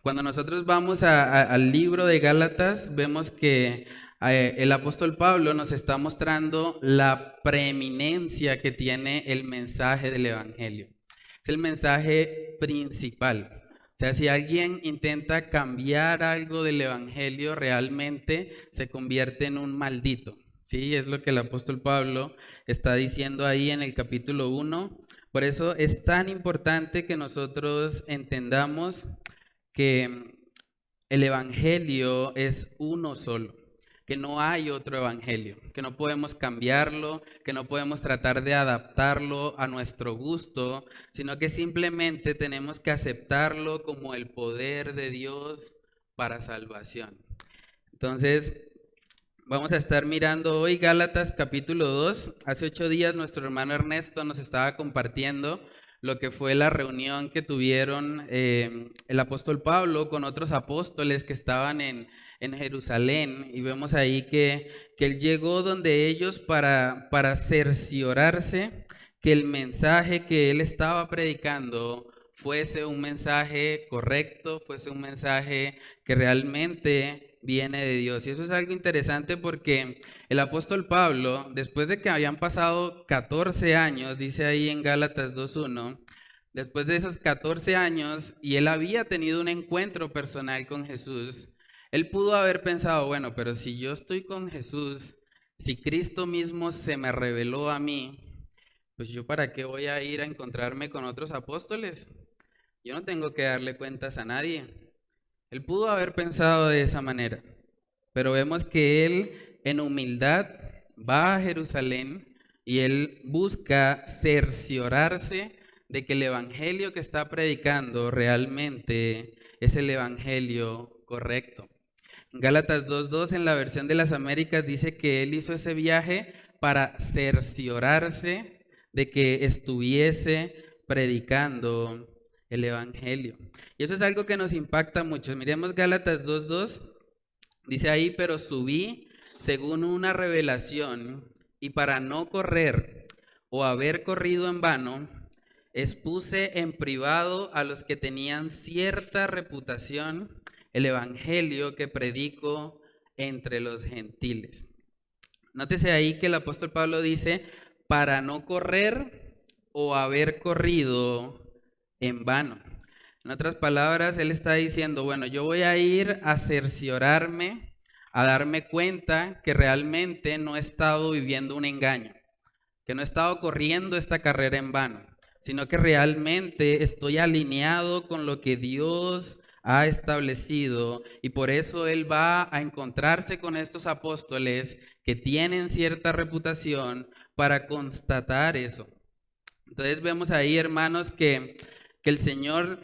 Cuando nosotros vamos al libro de Gálatas, vemos que el apóstol Pablo nos está mostrando la preeminencia que tiene el mensaje del Evangelio. Es el mensaje principal. O sea, si alguien intenta cambiar algo del Evangelio, realmente se convierte en un maldito. Sí, es lo que el apóstol Pablo está diciendo ahí en el capítulo 1. Por eso es tan importante que nosotros entendamos que el evangelio es uno solo, que no hay otro evangelio, que no podemos cambiarlo, que no podemos tratar de adaptarlo a nuestro gusto, sino que simplemente tenemos que aceptarlo como el poder de Dios para salvación. Entonces, vamos a estar mirando hoy Gálatas capítulo 2. Hace 8 días nuestro hermano Ernesto nos estaba compartiendo lo que fue la reunión que tuvieron el apóstol Pablo con otros apóstoles que estaban en Jerusalén, y vemos ahí que él llegó donde ellos para cerciorarse que el mensaje que él estaba predicando fuese un mensaje correcto, fuese un mensaje que realmente viene de Dios. Y eso es algo interesante porque el apóstol Pablo, después de que habían pasado 14 años, dice ahí en Gálatas 2:1, después de esos 14 años, y él había tenido un encuentro personal con Jesús, él pudo haber pensado, bueno, pero si yo estoy con Jesús, si Cristo mismo se me reveló a mí, pues yo para qué voy a ir a encontrarme con otros apóstoles. Yo no tengo que darle cuentas a nadie. Él pudo haber pensado de esa manera, pero vemos que él en humildad va a Jerusalén y él busca cerciorarse de que el evangelio que está predicando realmente es el evangelio correcto. En Gálatas 2:2, en la versión de las Américas, dice que él hizo ese viaje para cerciorarse de que estuviese predicando el evangelio. Y eso es algo que nos impacta mucho. Miremos Gálatas 2:2, dice ahí, pero subí según una revelación, y para no correr o haber corrido en vano, expuse en privado a los que tenían cierta reputación el evangelio que predico entre los gentiles. Nótese ahí que el apóstol Pablo dice, para no correr o haber corrido en vano. En otras palabras, él está diciendo, bueno, yo voy a ir a cerciorarme, a darme cuenta que realmente no he estado viviendo un engaño, que no he estado corriendo esta carrera en vano, sino que realmente estoy alineado con lo que Dios ha establecido, y por eso él va a encontrarse con estos apóstoles que tienen cierta reputación para constatar eso. Entonces vemos ahí, hermanos, que el Señor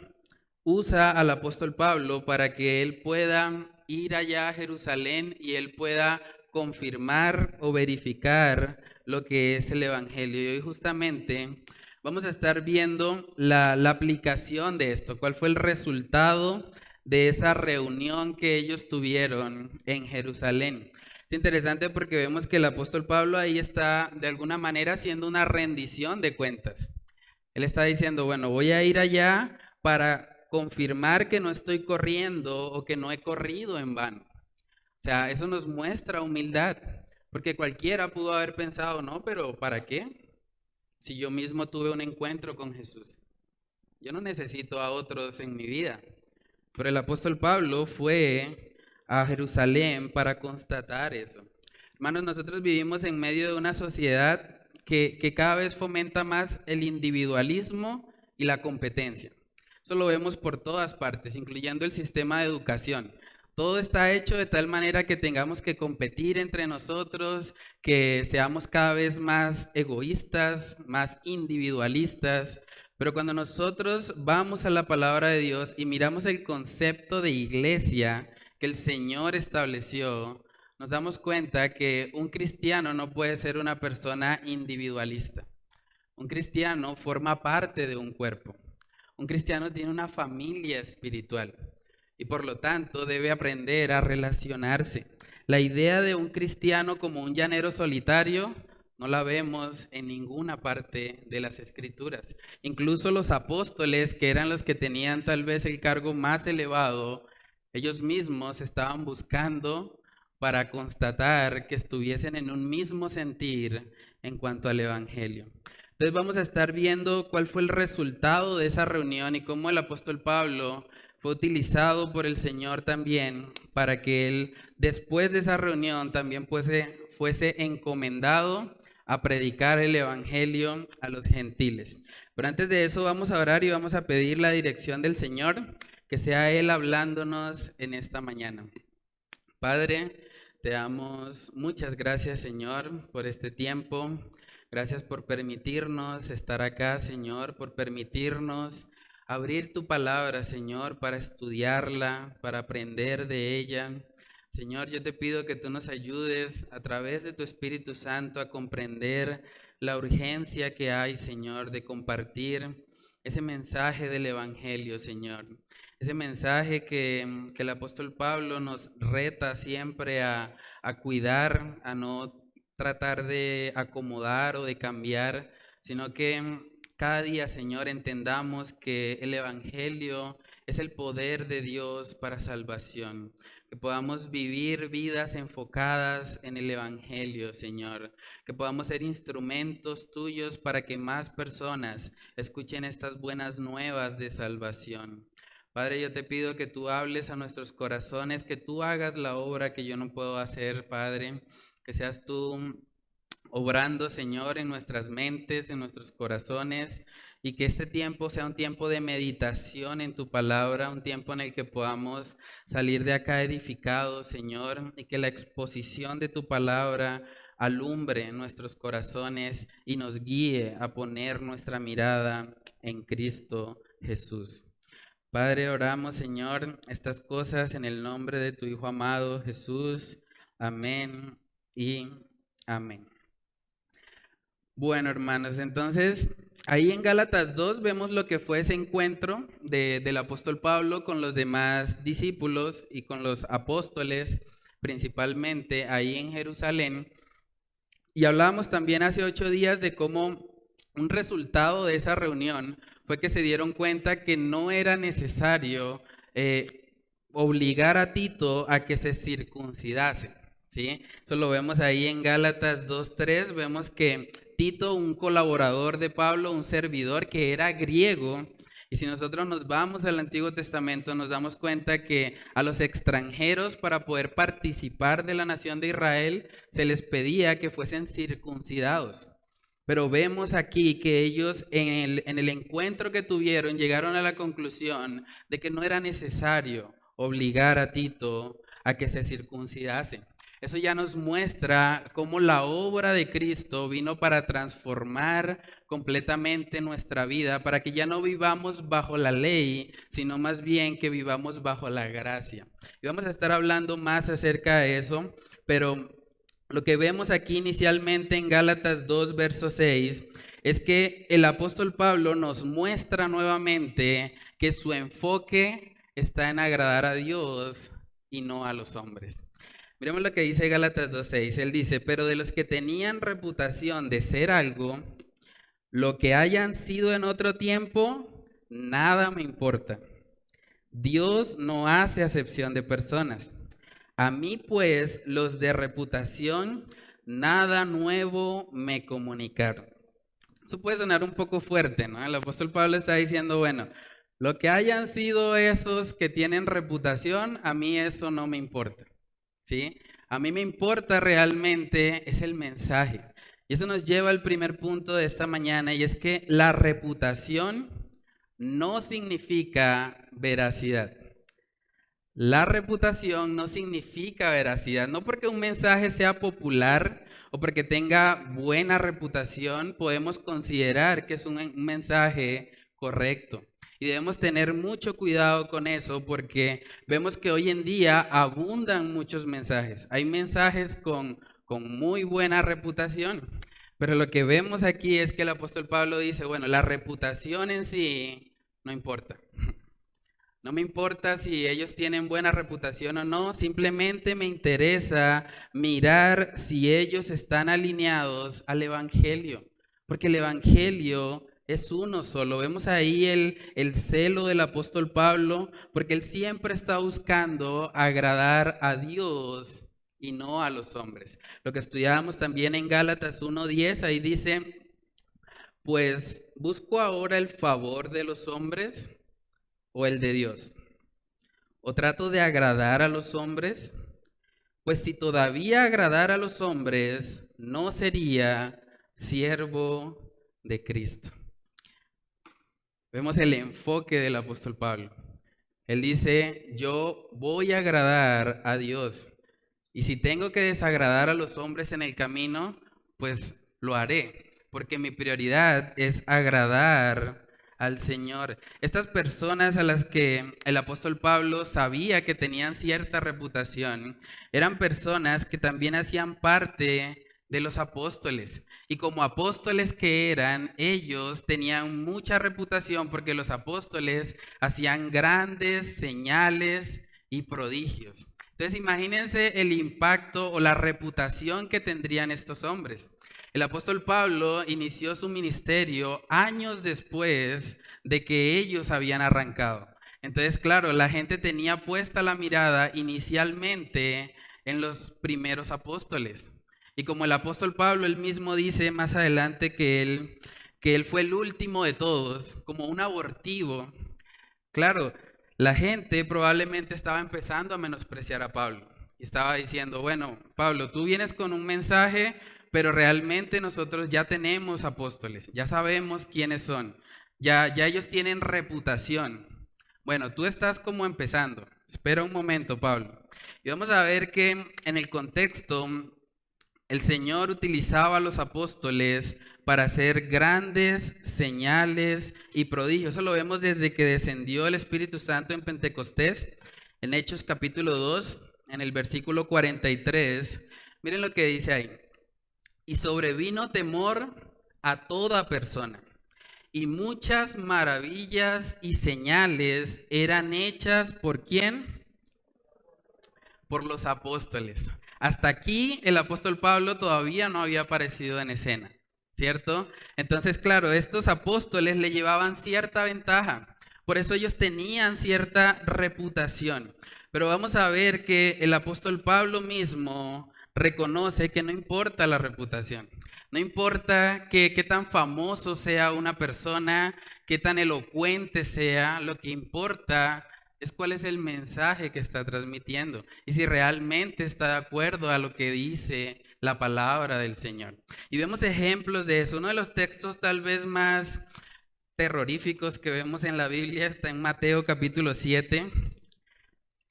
usa al apóstol Pablo para que él pueda ir allá a Jerusalén y él pueda confirmar o verificar lo que es el evangelio. Y hoy justamente vamos a estar viendo la aplicación de esto, cuál fue el resultado de esa reunión que ellos tuvieron en Jerusalén. Es interesante porque vemos que el apóstol Pablo ahí está de alguna manera haciendo una rendición de cuentas. Él está diciendo, bueno, voy a ir allá para confirmar que no estoy corriendo o que no he corrido en vano. O sea, eso nos muestra humildad, porque cualquiera pudo haber pensado, no, pero ¿para qué? Si yo mismo tuve un encuentro con Jesús. Yo no necesito a otros en mi vida. Pero el apóstol Pablo fue a Jerusalén para constatar eso. Hermanos, nosotros vivimos en medio de una sociedad que cada vez fomenta más el individualismo y la competencia. Eso lo vemos por todas partes, incluyendo el sistema de educación. Todo está hecho de tal manera que tengamos que competir entre nosotros, que seamos cada vez más egoístas, más individualistas. Pero cuando nosotros vamos a la palabra de Dios y miramos el concepto de iglesia que el Señor estableció, nos damos cuenta que un cristiano no puede ser una persona individualista. Un cristiano forma parte de un cuerpo. Un cristiano tiene una familia espiritual. y por lo tanto debe aprender a relacionarse. La idea de un cristiano como un llanero solitario no la vemos en ninguna parte de las Escrituras. Incluso los apóstoles, que eran los que tenían tal vez el cargo más elevado, ellos mismos estaban buscando para constatar que estuviesen en un mismo sentir en cuanto al Evangelio. Entonces vamos a estar viendo cuál fue el resultado de esa reunión y cómo el apóstol Pablo fue utilizado por el Señor también para que él, después de esa reunión, también fuese encomendado a predicar el Evangelio a los gentiles. Pero antes de eso vamos a orar y vamos a pedir la dirección del Señor, que sea Él hablándonos en esta mañana. Padre, te damos muchas gracias, Señor, por este tiempo. Gracias por permitirnos estar acá, Señor, por permitirnos abrir tu palabra, Señor, para estudiarla, para aprender de ella. Señor, yo te pido que tú nos ayudes a través de tu Espíritu Santo a comprender la urgencia que hay, Señor, de compartir ese mensaje del Evangelio, Señor. Ese mensaje que el apóstol Pablo nos reta siempre a cuidar, a no tratar de acomodar o de cambiar, sino que cada día, Señor, entendamos que el Evangelio es el poder de Dios para salvación. Que podamos vivir vidas enfocadas en el Evangelio, Señor. Que podamos ser instrumentos tuyos para que más personas escuchen estas buenas nuevas de salvación. Padre, yo te pido que tú hables a nuestros corazones, que tú hagas la obra que yo no puedo hacer, Padre. Que seas tú obrando, Señor, en nuestras mentes, en nuestros corazones, y que este tiempo sea un tiempo de meditación en tu palabra, un tiempo en el que podamos salir de acá edificados, Señor, y que la exposición de tu palabra alumbre nuestros corazones y nos guíe a poner nuestra mirada en Cristo Jesús. Padre, oramos, Señor, estas cosas en el nombre de tu Hijo amado, Jesús. Amén y amén. Bueno, hermanos, entonces ahí en Gálatas 2 vemos lo que fue ese encuentro del apóstol Pablo con los demás discípulos y con los apóstoles, principalmente ahí en Jerusalén. Y hablábamos también hace 8 días de cómo un resultado de esa reunión fue que se dieron cuenta que no era necesario obligar a Tito a que se circuncidase, ¿sí? Eso lo vemos ahí en Gálatas 2:3, vemos que Tito, un colaborador de Pablo, un servidor que era griego, y si nosotros nos vamos al Antiguo Testamento nos damos cuenta que a los extranjeros para poder participar de la nación de Israel se les pedía que fuesen circuncidados. Pero vemos aquí que ellos en el encuentro que tuvieron llegaron a la conclusión de que no era necesario obligar a Tito a que se circuncidase. Eso ya nos muestra cómo la obra de Cristo vino para transformar completamente nuestra vida, para que ya no vivamos bajo la ley, sino más bien que vivamos bajo la gracia. Y vamos a estar hablando más acerca de eso, pero lo que vemos aquí inicialmente en Gálatas 2, verso 6, es que el apóstol Pablo nos muestra nuevamente que su enfoque está en agradar a Dios y no a los hombres. Miremos lo que dice Gálatas 2:6. Él dice, pero de los que tenían reputación de ser algo, lo que hayan sido en otro tiempo, nada me importa. Dios no hace acepción de personas. A mí, pues, los de reputación, nada nuevo me comunicaron. Eso puede sonar un poco fuerte, ¿no? El apóstol Pablo está diciendo, bueno, lo que hayan sido esos que tienen reputación, a mí eso no me importa, ¿sí? A mí me importa realmente es el mensaje. Y eso nos lleva al primer punto de esta mañana, y es que la reputación no significa veracidad. La reputación no significa veracidad. No porque un mensaje sea popular o porque tenga buena reputación podemos considerar que es un mensaje correcto. Y debemos tener mucho cuidado con eso porque vemos que hoy en día abundan muchos mensajes. Hay mensajes con muy buena reputación, pero lo que vemos aquí es que el apóstol Pablo dice, bueno, la reputación en sí no importa. No me importa si ellos tienen buena reputación o no, simplemente me interesa mirar si ellos están alineados al Evangelio, porque el Evangelio es uno solo. Vemos ahí el celo del apóstol Pablo, porque él siempre está buscando agradar a Dios y no a los hombres. Lo que estudiábamos también en Gálatas 1:10, ahí dice, pues busco ahora el favor de los hombres o el de Dios. ¿O trato de agradar a los hombres? Pues si todavía agradara a los hombres, no sería siervo de Cristo. Vemos el enfoque del apóstol Pablo. Él dice, yo voy a agradar a Dios. Y si tengo que desagradar a los hombres en el camino, pues lo haré, porque mi prioridad es agradar al Señor. Estas personas a las que el apóstol Pablo sabía que tenían cierta reputación, eran personas que también hacían parte de los apóstoles. Y como apóstoles que eran, ellos tenían mucha reputación porque los apóstoles hacían grandes señales y prodigios. Entonces imagínense el impacto o la reputación que tendrían estos hombres. El apóstol Pablo inició su ministerio años después de que ellos habían arrancado. Entonces, claro, la gente tenía puesta la mirada inicialmente en los primeros apóstoles. Y como el apóstol Pablo él mismo dice más adelante que él fue el último de todos, como un abortivo, claro, la gente probablemente estaba empezando a menospreciar a Pablo. Y estaba diciendo, bueno, Pablo, tú vienes con un mensaje, pero realmente nosotros ya tenemos apóstoles, ya sabemos quiénes son, ya ellos tienen reputación. Bueno, tú estás como empezando. Espera un momento, Pablo. Y vamos a ver que en el contexto, el Señor utilizaba a los apóstoles para hacer grandes señales y prodigios. Eso lo vemos desde que descendió el Espíritu Santo en Pentecostés, en Hechos capítulo 2, en el versículo 43. Miren lo que dice ahí. Y sobrevino temor a toda persona, y muchas maravillas y señales eran hechas ¿por quién? Por los apóstoles. Hasta aquí el apóstol Pablo todavía no había aparecido en escena, ¿cierto? Entonces, claro, estos apóstoles le llevaban cierta ventaja, por eso ellos tenían cierta reputación. Pero vamos a ver que el apóstol Pablo mismo reconoce que no importa la reputación, no importa qué tan famoso sea una persona, qué tan elocuente sea, lo que importa es cuál es el mensaje que está transmitiendo y si realmente está de acuerdo a lo que dice la palabra del Señor. Y vemos ejemplos de eso. Uno de los textos tal vez más terroríficos que vemos en la Biblia está en Mateo capítulo 7.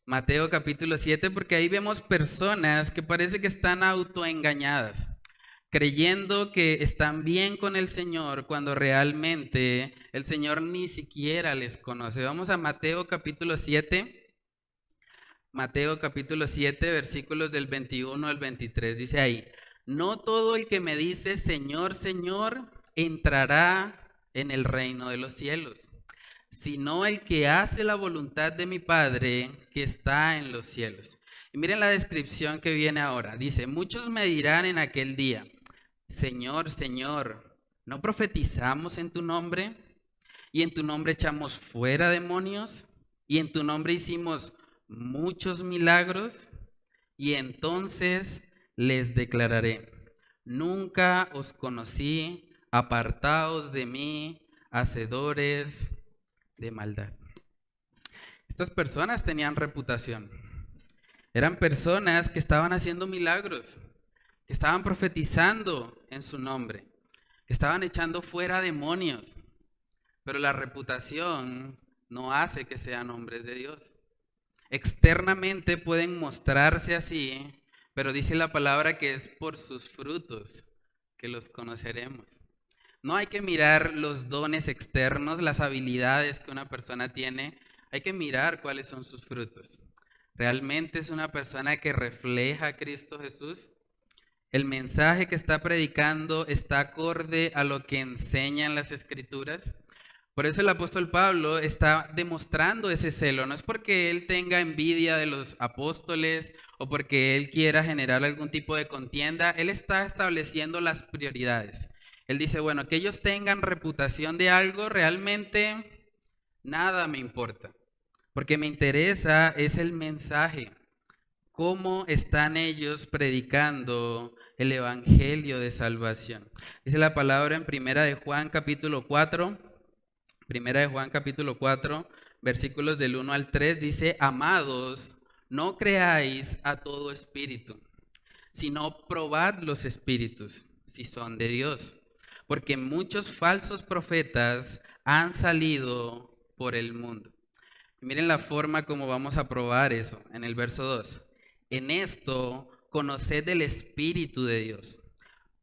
Mateo capítulo 7, porque ahí vemos personas que parece que están autoengañadas, creyendo que están bien con el Señor cuando realmente el Señor ni siquiera les conoce. Vamos a Mateo capítulo 7. Mateo capítulo 7, versículos del 21 al 23. Dice ahí, no todo el que me dice Señor, Señor, entrará en el reino de los cielos, sino el que hace la voluntad de mi Padre que está en los cielos. Y miren la descripción que viene ahora. Dice, muchos me dirán en aquel día, Señor, Señor, ¿no profetizamos en tu nombre? ¿Y en tu nombre echamos fuera demonios? ¿Y en tu nombre hicimos muchos milagros? Y entonces les declararé, nunca os conocí, apartaos de mí, hacedores de maldad. Estas personas tenían reputación. Eran personas que estaban haciendo milagros, que estaban profetizando en su nombre, que estaban echando fuera demonios. Pero la reputación no hace que sean hombres de Dios. Externamente pueden mostrarse así, pero dice la palabra que es por sus frutos que los conoceremos. No hay que mirar los dones externos, las habilidades que una persona tiene, hay que mirar cuáles son sus frutos. ¿Realmente es una persona que refleja a Cristo Jesús? ¿El mensaje que está predicando está acorde a lo que enseñan las Escrituras? Por eso el apóstol Pablo está demostrando ese celo. No es porque él tenga envidia de los apóstoles o porque él quiera generar algún tipo de contienda. Él está estableciendo las prioridades. Él dice, bueno, que ellos tengan reputación de algo, realmente nada me importa. Porque me interesa es el mensaje. ¿Cómo están ellos predicando el evangelio de salvación? Dice la palabra en Primera de Juan capítulo 4. Primera de Juan capítulo 4, versículos del 1 al 3, dice, amados, no creáis a todo espíritu, sino probad los espíritus, si son de Dios, porque muchos falsos profetas han salido por el mundo. Y miren la forma como vamos a probar eso, en el verso 2. En esto, conoced el Espíritu de Dios.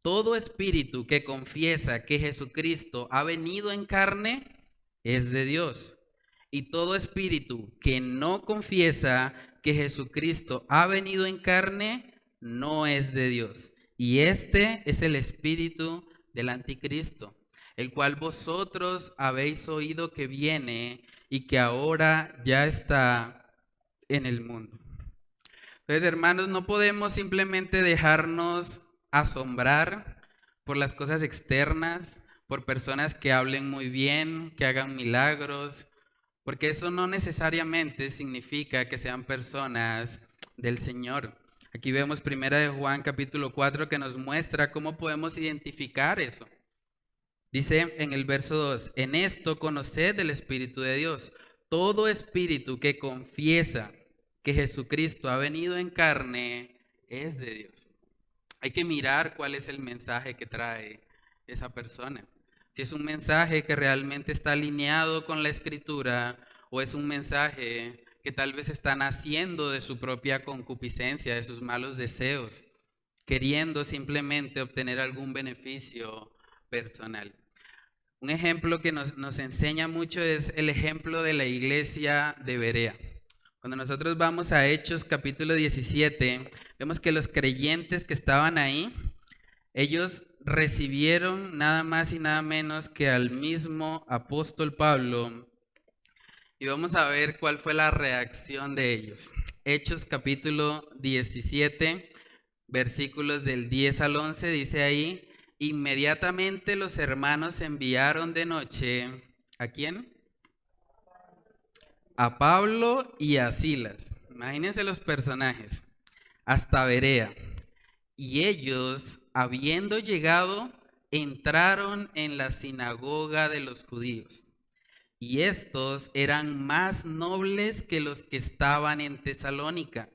Todo espíritu que confiesa que Jesucristo ha venido en carne es de Dios. Y todo espíritu que no confiesa que Jesucristo ha venido en carne no es de Dios. Y este es el espíritu del anticristo, el cual vosotros habéis oído que viene y que ahora ya está en el mundo. Entonces, hermanos, no podemos simplemente dejarnos asombrar por las cosas externas, por personas que hablen muy bien, que hagan milagros, porque eso no necesariamente significa que sean personas del Señor. Aquí vemos Primera de Juan capítulo 4 que nos muestra cómo podemos identificar eso. Dice en el verso 2, en esto conoced el Espíritu de Dios. Todo espíritu que confiesa que Jesucristo ha venido en carne es de Dios. Hay que mirar cuál es el mensaje que trae esa persona. Si es un mensaje que realmente está alineado con la Escritura o es un mensaje que tal vez está naciendo de su propia concupiscencia, de sus malos deseos, queriendo simplemente obtener algún beneficio personal. Un ejemplo que nos enseña mucho es el ejemplo de la iglesia de Berea. Cuando nosotros vamos a Hechos capítulo 17, vemos que los creyentes que estaban ahí, ellos recibieron nada más y nada menos que al mismo apóstol Pablo. Y vamos a ver cuál fue la reacción de ellos. Hechos capítulo 17, versículos del 10 al 11, dice ahí, inmediatamente los hermanos enviaron de noche, ¿a quién? A Pablo y a Silas. Imagínense los personajes. Hasta Berea. Y ellos, habiendo llegado, entraron en la sinagoga de los judíos. Y estos eran más nobles que los que estaban en Tesalónica,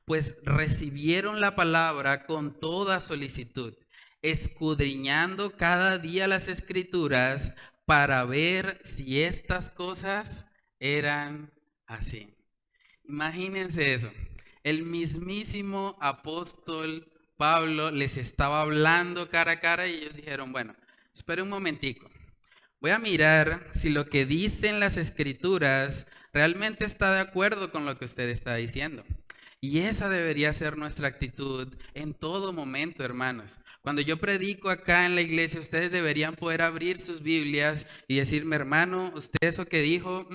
pues recibieron la palabra con toda solicitud, escudriñando cada día las escrituras para ver si estas cosas eran así. Imagínense eso. El mismísimo apóstol Pablo les estaba hablando cara a cara y ellos dijeron, bueno, espere un momentico. Voy a mirar si lo que dicen las escrituras realmente está de acuerdo con lo que usted está diciendo. Y esa debería ser nuestra actitud en todo momento, hermanos. Cuando yo predico acá en la iglesia, ustedes deberían poder abrir sus Biblias y decirme, hermano, usted eso que dijo,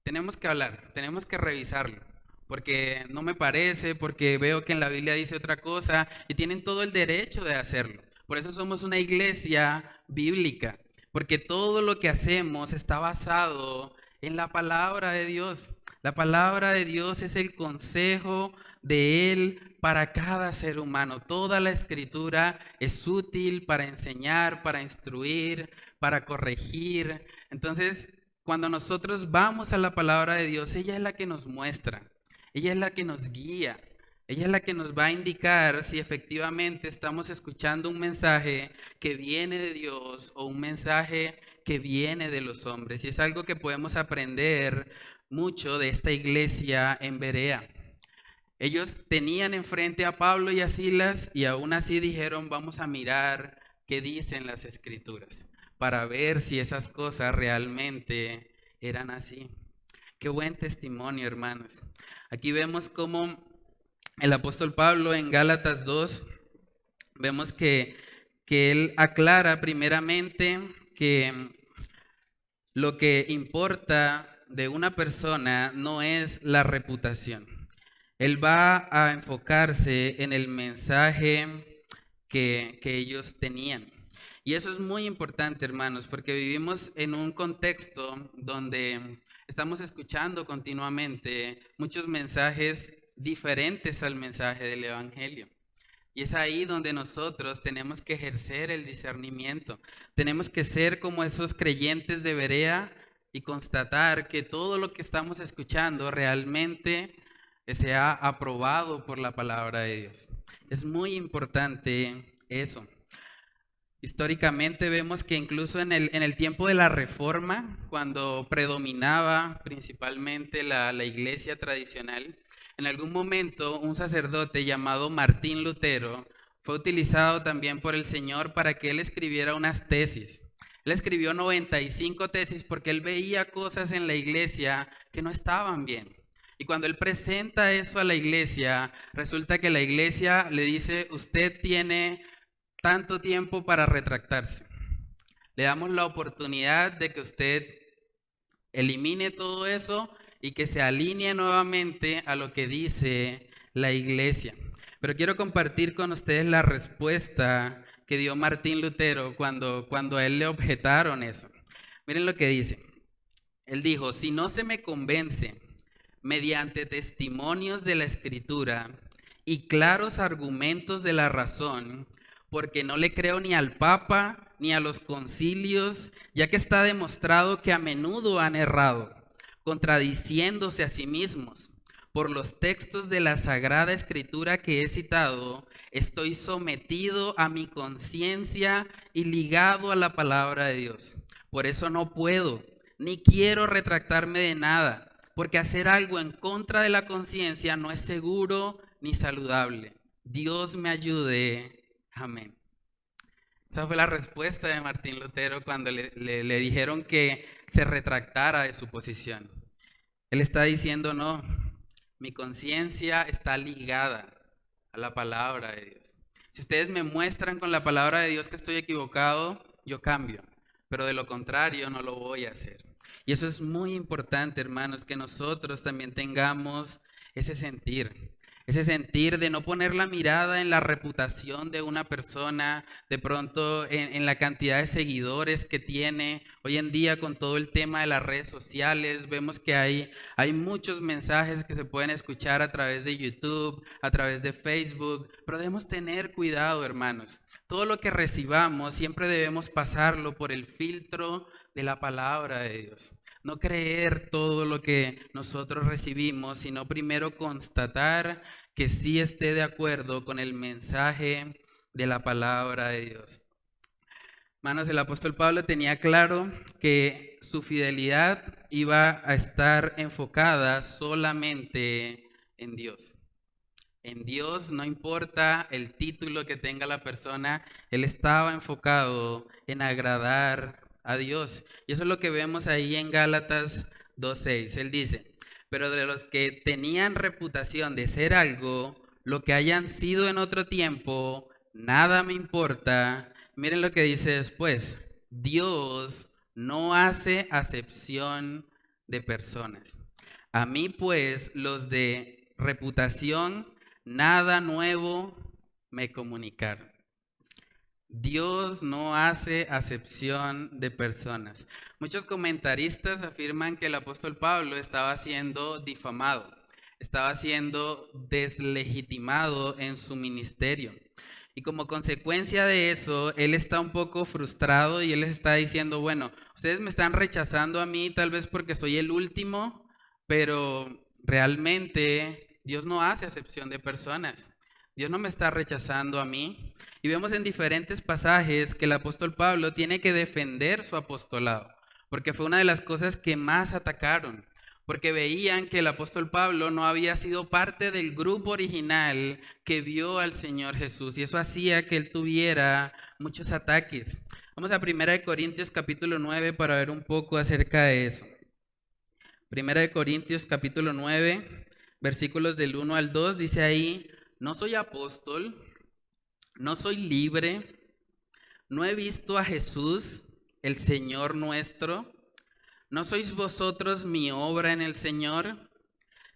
tenemos que hablar, tenemos que revisarlo, porque no me parece, porque veo que en la Biblia dice otra cosa y tienen todo el derecho de hacerlo. Por eso somos una iglesia bíblica, porque todo lo que hacemos está basado en la palabra de Dios. La palabra de Dios es el consejo de Él para cada ser humano. Toda la escritura es útil para enseñar, para instruir, para corregir. Entonces, cuando nosotros vamos a la palabra de Dios, ella es la que nos muestra, ella es la que nos guía, ella es la que nos va a indicar si efectivamente estamos escuchando un mensaje que viene de Dios o un mensaje que viene de los hombres. Y es algo que podemos aprender mucho de esta iglesia en Berea. Ellos tenían enfrente a Pablo y a Silas y aún así dijeron, vamos a mirar qué dicen las escrituras para ver si esas cosas realmente eran así. Qué buen testimonio, hermanos. Aquí vemos cómo el apóstol Pablo en Gálatas 2, vemos que él aclara primeramente que lo que importa de una persona no es la reputación. Él va a enfocarse en el mensaje que ellos tenían. Y eso es muy importante, hermanos, porque vivimos en un contexto donde estamos escuchando continuamente muchos mensajes diferentes al mensaje del Evangelio. Y es ahí donde nosotros tenemos que ejercer el discernimiento. Tenemos que ser como esos creyentes de Berea y constatar que todo lo que estamos escuchando realmente sea aprobado por la palabra de Dios. Es muy importante eso. Históricamente vemos que incluso en el tiempo de la Reforma, cuando predominaba principalmente la iglesia tradicional, en algún momento un sacerdote llamado Martín Lutero fue utilizado también por el Señor para que él escribiera unas tesis. Él escribió 95 tesis porque él veía cosas en la iglesia que no estaban bien. Y cuando él presenta eso a la iglesia, resulta que la iglesia le dice, usted tiene tanto tiempo para retractarse. Le damos la oportunidad de que usted elimine todo eso y que se alinee nuevamente a lo que dice la iglesia. Pero quiero compartir con ustedes la respuesta que dio Martín Lutero cuando a él le objetaron eso. Miren lo que dice. Él dijo, si no se me convence mediante testimonios de la Escritura y claros argumentos de la razón, porque no le creo ni al Papa ni a los concilios, ya que está demostrado que a menudo han errado, contradiciéndose a sí mismos. Por los textos de la Sagrada Escritura que he citado, estoy sometido a mi conciencia y ligado a la palabra de Dios. Por eso no puedo, ni quiero retractarme de nada, porque hacer algo en contra de la conciencia no es seguro ni saludable. Dios me ayude. Amén. Esa fue la respuesta de Martín Lutero cuando le dijeron que se retractara de su posición. Él está diciendo, no, mi conciencia está ligada a la palabra de Dios. Si ustedes me muestran con la palabra de Dios que estoy equivocado, yo cambio, pero de lo contrario no lo voy a hacer. Y eso es muy importante, hermanos, que nosotros también tengamos ese sentir de no poner la mirada en la reputación de una persona, de pronto en la cantidad de seguidores que tiene. Hoy en día con todo el tema de las redes sociales, vemos que hay muchos mensajes que se pueden escuchar a través de YouTube, a través de Facebook, pero debemos tener cuidado, hermanos. Todo lo que recibamos siempre debemos pasarlo por el filtro de la palabra de Dios. No creer todo lo que nosotros recibimos, sino primero constatar que sí esté de acuerdo con el mensaje de la palabra de Dios. Hermanos, el apóstol Pablo tenía claro que su fidelidad iba a estar enfocada solamente en Dios. En Dios, no importa el título que tenga la persona, él estaba enfocado en agradar a Dios. Y eso es lo que vemos ahí en Gálatas 2:6. Él dice, pero de los que tenían reputación de ser algo, lo que hayan sido en otro tiempo, nada me importa. Miren lo que dice después, Dios no hace acepción de personas. A mí pues los de reputación, nada nuevo me comunicaron. Dios no hace acepción de personas. Muchos comentaristas afirman que el apóstol Pablo estaba siendo difamado, estaba siendo deslegitimado en su ministerio. Y como consecuencia de eso, él está un poco frustrado y él les está diciendo, bueno, ustedes me están rechazando a mí tal vez porque soy el último, pero realmente Dios no hace acepción de personas. Dios no me está rechazando a mí. Y vemos en diferentes pasajes que el apóstol Pablo tiene que defender su apostolado, porque fue una de las cosas que más atacaron, porque veían que el apóstol Pablo no había sido parte del grupo original que vio al Señor Jesús, y eso hacía que él tuviera muchos ataques. Vamos a 1 Corintios capítulo 9 para ver un poco acerca de eso. 1 Corintios capítulo 9, versículos del 1 al 2, dice ahí, no soy apóstol, no soy libre, no he visto a Jesús, el Señor nuestro, ¿No sois vosotros mi obra en el Señor?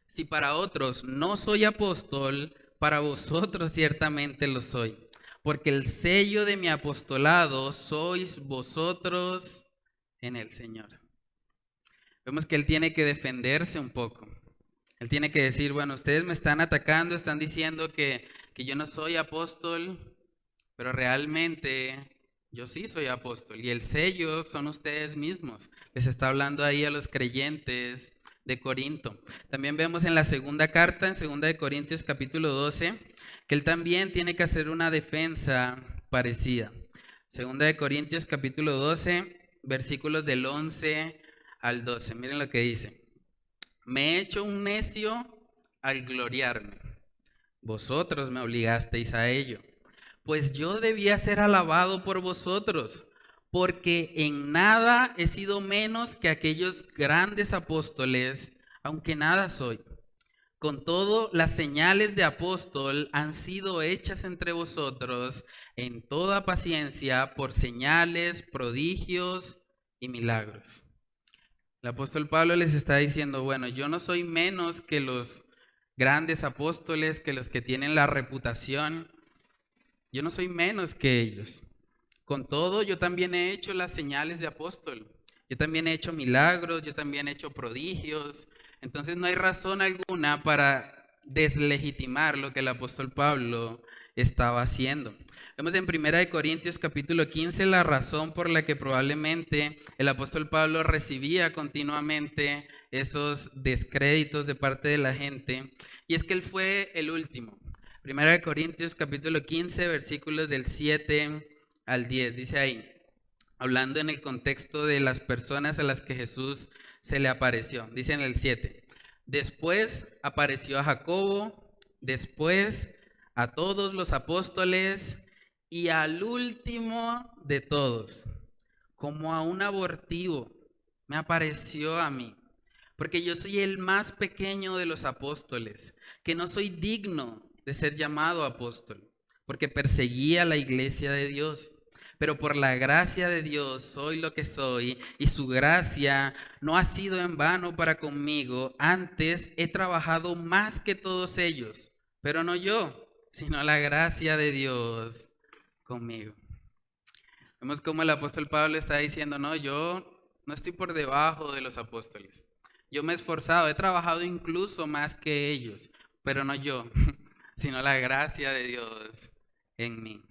Si para otros no soy apóstol, para vosotros ciertamente lo soy, porque el sello de mi apostolado sois vosotros en el Señor. Vemos que él tiene que defenderse un poco. Él tiene que decir, bueno, ustedes me están atacando, están diciendo que yo no soy apóstol, pero realmente yo sí soy apóstol. Y el sello son ustedes mismos. Les está hablando ahí a los creyentes de Corinto. También vemos en la segunda carta, en 2 Corintios 12, que él también tiene que hacer una defensa parecida. 2 Corintios 12, versículos del 11 al 12. Miren lo que dice. Me he hecho un necio al gloriarme. Vosotros me obligasteis a ello. Pues yo debía ser alabado por vosotros, porque en nada he sido menos que aquellos grandes apóstoles, aunque nada soy. Con todo, las señales de apóstol han sido hechas entre vosotros en toda paciencia por señales, prodigios y milagros. El apóstol Pablo les está diciendo, bueno, yo no soy menos que los grandes apóstoles, que los que tienen la reputación. Yo no soy menos que ellos. Con todo, yo también he hecho las señales de apóstol. Yo también he hecho milagros, yo también he hecho prodigios. Entonces no hay razón alguna para deslegitimar lo que el apóstol Pablo estaba haciendo. Vemos en 1 Corintios 15 la razón por la que probablemente el apóstol Pablo recibía continuamente esos descréditos de parte de la gente. Y es que él fue el último. 1 Corintios 15, versículos del 7 al 10, dice ahí, hablando en el contexto de las personas a las que Jesús se le apareció. Dice en el 7, después apareció a Jacobo, después a todos los apóstoles y al último de todos, como a un abortivo, me apareció a mí, porque yo soy el más pequeño de los apóstoles, que no soy digno de ser llamado apóstol, porque perseguía la iglesia de Dios. Pero por la gracia de Dios soy lo que soy, y su gracia no ha sido en vano para conmigo. Antes he trabajado más que todos ellos, pero no yo, sino la gracia de Dios conmigo. Vemos cómo el apóstol Pablo está diciendo, no, yo no estoy por debajo de los apóstoles. Yo me he esforzado, he trabajado incluso más que ellos, pero no yo, sino la gracia de Dios en mí.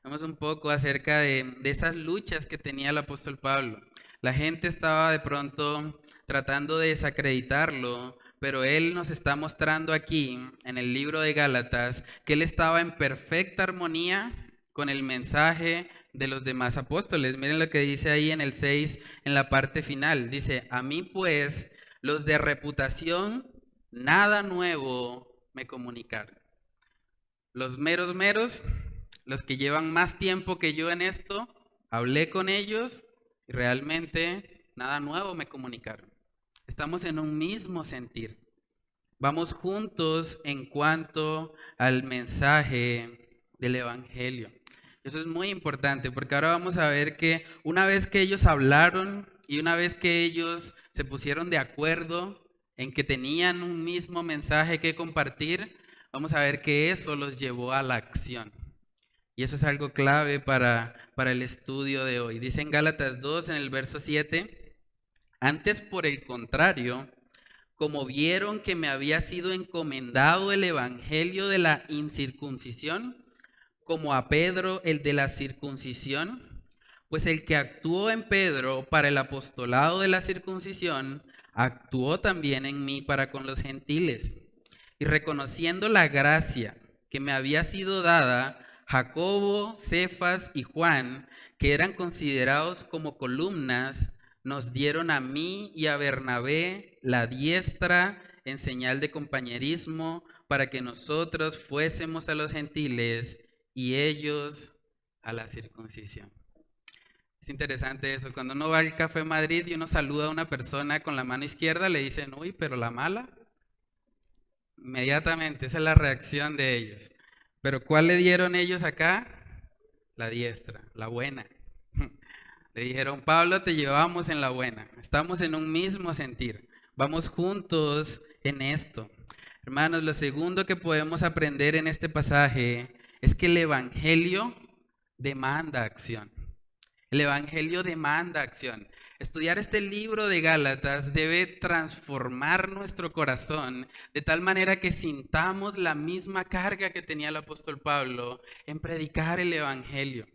Vemos un poco acerca de esas luchas que tenía el apóstol Pablo. La gente estaba de pronto tratando de desacreditarlo, pero él nos está mostrando aquí en el libro de Gálatas que él estaba en perfecta armonía con el mensaje de los demás apóstoles. Miren lo que dice ahí en el 6, en la parte final. Dice, a mí pues los de reputación nada nuevo me comunicaron. Los meros, los que llevan más tiempo que yo en esto, hablé con ellos y realmente nada nuevo me comunicaron. Estamos en un mismo sentir. Vamos juntos en cuanto al mensaje del Evangelio. Eso es muy importante porque ahora vamos a ver que una vez que ellos hablaron y una vez que ellos se pusieron de acuerdo en que tenían un mismo mensaje que compartir, vamos a ver que eso los llevó a la acción. Y eso es algo clave para el estudio de hoy. Dice en Gálatas 2, en el verso 7, antes por el contrario, como vieron que me había sido encomendado el evangelio de la incircuncisión, como a Pedro el de la circuncisión, pues el que actuó en Pedro para el apostolado de la circuncisión, actuó también en mí para con los gentiles. Y reconociendo la gracia que me había sido dada, Jacobo, Cefas y Juan, que eran considerados como columnas, nos dieron a mí y a Bernabé la diestra en señal de compañerismo para que nosotros fuésemos a los gentiles y ellos a la circuncisión. Es interesante eso. Cuando uno va al Café Madrid y uno saluda a una persona con la mano izquierda, le dicen, uy, pero la mala. Inmediatamente, esa es la reacción de ellos. Pero ¿cuál le dieron ellos acá? La diestra, la buena. Le dijeron, Pablo, te llevamos en la buena. Estamos en un mismo sentir. Vamos juntos en esto. Hermanos, lo segundo que podemos aprender en este pasaje es que el Evangelio demanda acción. El Evangelio demanda acción. Estudiar este libro de Gálatas debe transformar nuestro corazón de tal manera que sintamos la misma carga que tenía el apóstol Pablo en predicar el Evangelio.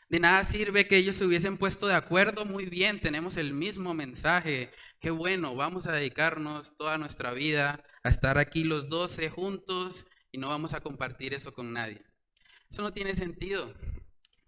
De nada sirve que ellos se hubiesen puesto de acuerdo, muy bien, tenemos el mismo mensaje, qué bueno, vamos a dedicarnos toda nuestra vida a estar aquí los 12 juntos y no vamos a compartir eso con nadie. Eso no tiene sentido.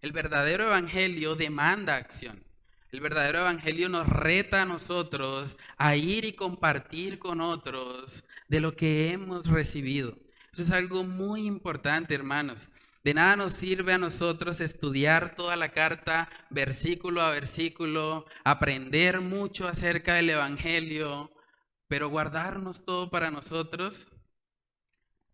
El verdadero evangelio demanda acción. El verdadero evangelio nos reta a nosotros a ir y compartir con otros de lo que hemos recibido. Eso es algo muy importante, hermanos. De nada nos sirve a nosotros estudiar toda la carta versículo a versículo, aprender mucho acerca del evangelio, pero guardarnos todo para nosotros.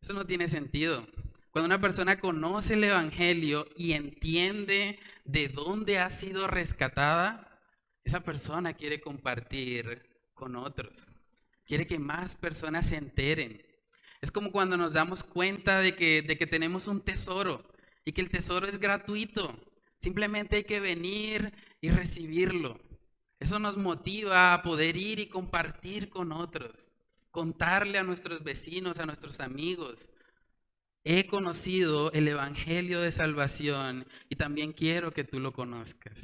Eso no tiene sentido. Cuando una persona conoce el evangelio y entiende de dónde ha sido rescatada, esa persona quiere compartir con otros. Quiere que más personas se enteren. Es como cuando nos damos cuenta de que tenemos un tesoro y que el tesoro es gratuito. Simplemente hay que venir y recibirlo. Eso nos motiva a poder ir y compartir con otros, contarle a nuestros vecinos, a nuestros amigos. He conocido el evangelio de salvación y también quiero que tú lo conozcas.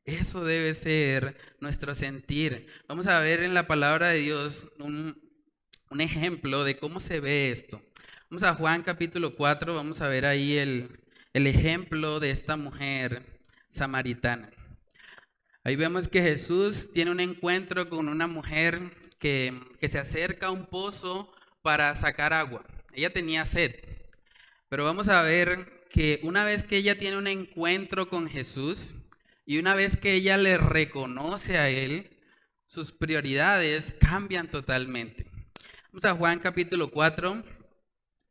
Eso debe ser nuestro sentir. Vamos a ver en la palabra de Dios un ejemplo de cómo se ve esto. Vamos a Juan capítulo 4, vamos a ver ahí el ejemplo de esta mujer samaritana. Ahí vemos que Jesús tiene un encuentro con una mujer que se acerca a un pozo para sacar agua. Ella tenía sed. Pero vamos a ver que una vez que ella tiene un encuentro con Jesús y una vez que ella le reconoce a Él, sus prioridades cambian totalmente. Vamos a Juan capítulo 4.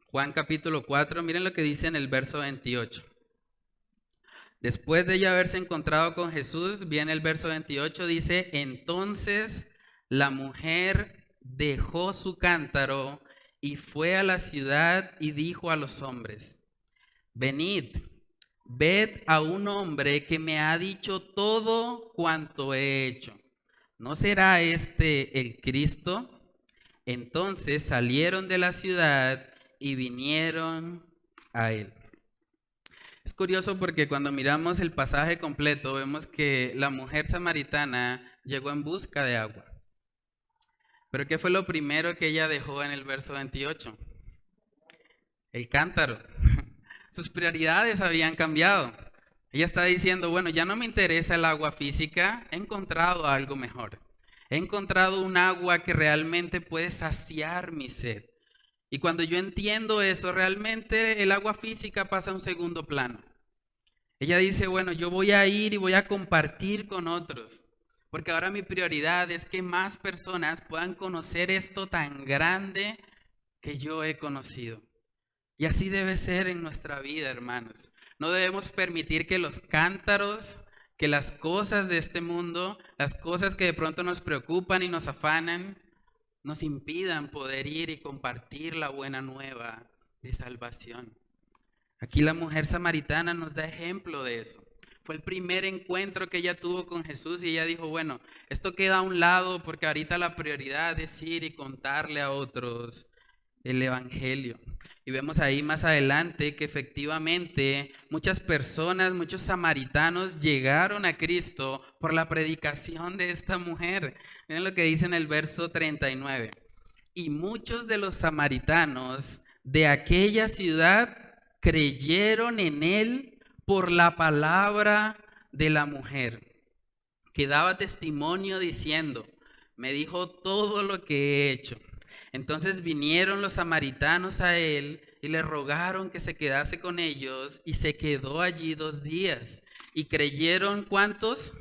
Juan capítulo 4, miren lo que dice en el verso 28. Después de ella haberse encontrado con Jesús, viene el verso 28, dice, entonces la mujer dejó su cántaro y fue a la ciudad y dijo a los hombres, venid, ved a un hombre que me ha dicho todo cuanto he hecho. ¿No será este el Cristo? Entonces salieron de la ciudad y vinieron a él. Es curioso porque cuando miramos el pasaje completo vemos que la mujer samaritana llegó en busca de agua. Pero ¿qué fue lo primero que ella dejó en el verso 28? El cántaro. Sus prioridades habían cambiado. Ella está diciendo, bueno, ya no me interesa el agua física, he encontrado algo mejor. He encontrado un agua que realmente puede saciar mi sed. Y cuando yo entiendo eso, realmente el agua física pasa a un segundo plano. Ella dice, bueno, yo voy a ir y voy a compartir con otros. Porque ahora mi prioridad es que más personas puedan conocer esto tan grande que yo he conocido. Y así debe ser en nuestra vida, hermanos. No debemos permitir que los cántaros, que las cosas de este mundo, las cosas que de pronto nos preocupan y nos afanan, nos impidan poder ir y compartir la buena nueva de salvación. Aquí la mujer samaritana nos da ejemplo de eso. Fue el primer encuentro que ella tuvo con Jesús y ella dijo, bueno, esto queda a un lado porque ahorita la prioridad es ir y contarle a otros el evangelio. Y vemos ahí más adelante que efectivamente muchas personas, muchos samaritanos llegaron a Cristo por la predicación de esta mujer. Miren lo que dice en el verso 39. Y muchos de los samaritanos de aquella ciudad creyeron en él por la palabra de la mujer, que daba testimonio diciendo, me dijo todo lo que he hecho. Entonces vinieron los samaritanos a él y le rogaron que se quedase con ellos y se quedó allí 2 días. ¿Y creyeron cuántos?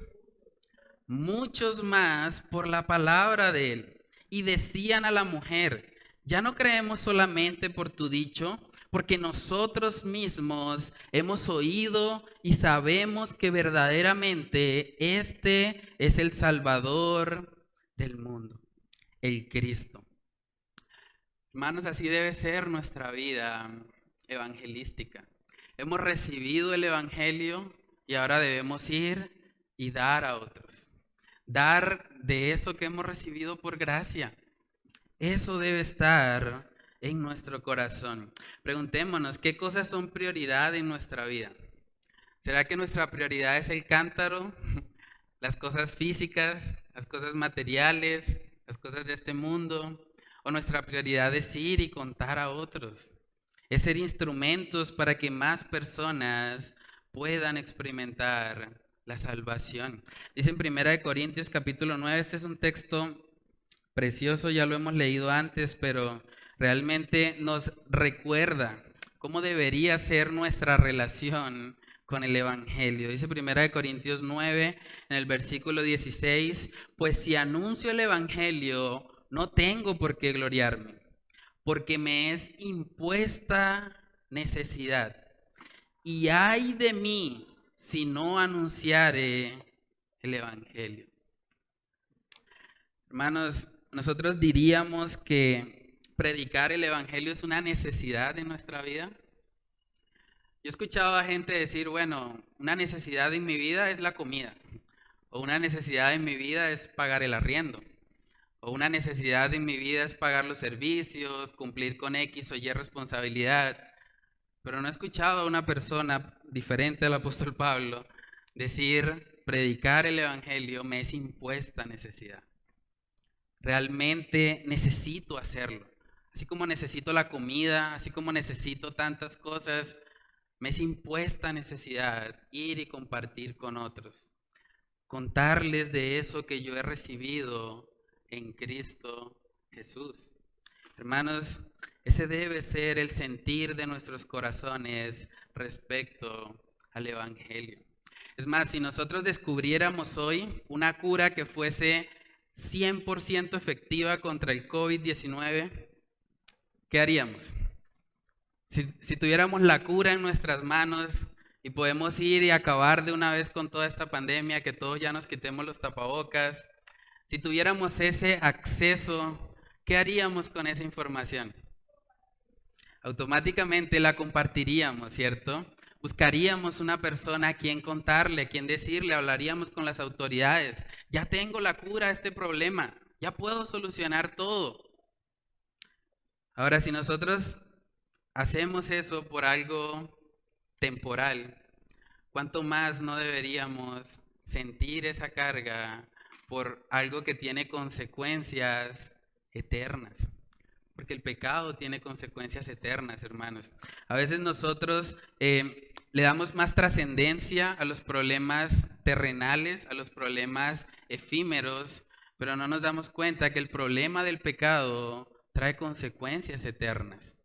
Muchos más por la palabra de él. Y decían a la mujer, ya no creemos solamente por tu dicho, porque nosotros mismos hemos oído y sabemos que verdaderamente este es el Salvador del mundo, el Cristo. Hermanos, así debe ser nuestra vida evangelística. Hemos recibido el Evangelio y ahora debemos ir y dar a otros. Dar de eso que hemos recibido por gracia. Eso debe estar en nuestro corazón. Preguntémonos, ¿qué cosas son prioridad en nuestra vida? ¿Será que nuestra prioridad es el cántaro, las cosas físicas, las cosas materiales, las cosas de este mundo? ¿O nuestra prioridad es ir y contar a otros? Es ser instrumentos para que más personas puedan experimentar la salvación. Dice en 1 Corintios capítulo 9, este es un texto precioso, ya lo hemos leído antes, pero realmente nos recuerda cómo debería ser nuestra relación con el Evangelio. Dice 1 Corintios 9, en el versículo 16, pues si anuncio el Evangelio, no tengo por qué gloriarme, porque me es impuesta necesidad. Y ay de mí si no anunciare el Evangelio. Hermanos, nosotros diríamos que predicar el Evangelio es una necesidad en nuestra vida. Yo he escuchado a gente decir, bueno, una necesidad en mi vida es la comida, o una necesidad en mi vida es pagar el arriendo, o una necesidad en mi vida es pagar los servicios, cumplir con X o Y responsabilidad. Pero no he escuchado a una persona diferente al apóstol Pablo decir, predicar el Evangelio me es impuesta necesidad. Realmente necesito hacerlo. Así como necesito la comida, así como necesito tantas cosas, me es impuesta necesidad ir y compartir con otros. Contarles de eso que yo he recibido en Cristo Jesús. Hermanos, ese debe ser el sentir de nuestros corazones respecto al Evangelio. Es más, si nosotros descubriéramos hoy una cura que fuese 100% efectiva contra el COVID-19, ¿qué haríamos? Si tuviéramos la cura en nuestras manos y podemos ir y acabar de una vez con toda esta pandemia, que todos ya nos quitemos los tapabocas, si tuviéramos ese acceso, ¿qué haríamos con esa información? Automáticamente la compartiríamos, ¿cierto? Buscaríamos una persona a quien contarle, a quien decirle, hablaríamos con las autoridades. Ya tengo la cura a este problema, ya puedo solucionar todo. Ahora, si nosotros hacemos eso por algo temporal, ¿cuánto más no deberíamos sentir esa carga por algo que tiene consecuencias eternas? Porque el pecado tiene consecuencias eternas, hermanos. A veces nosotros le damos más trascendencia a los problemas terrenales, a los problemas efímeros, pero no nos damos cuenta que el problema del pecado trae consecuencias eternas.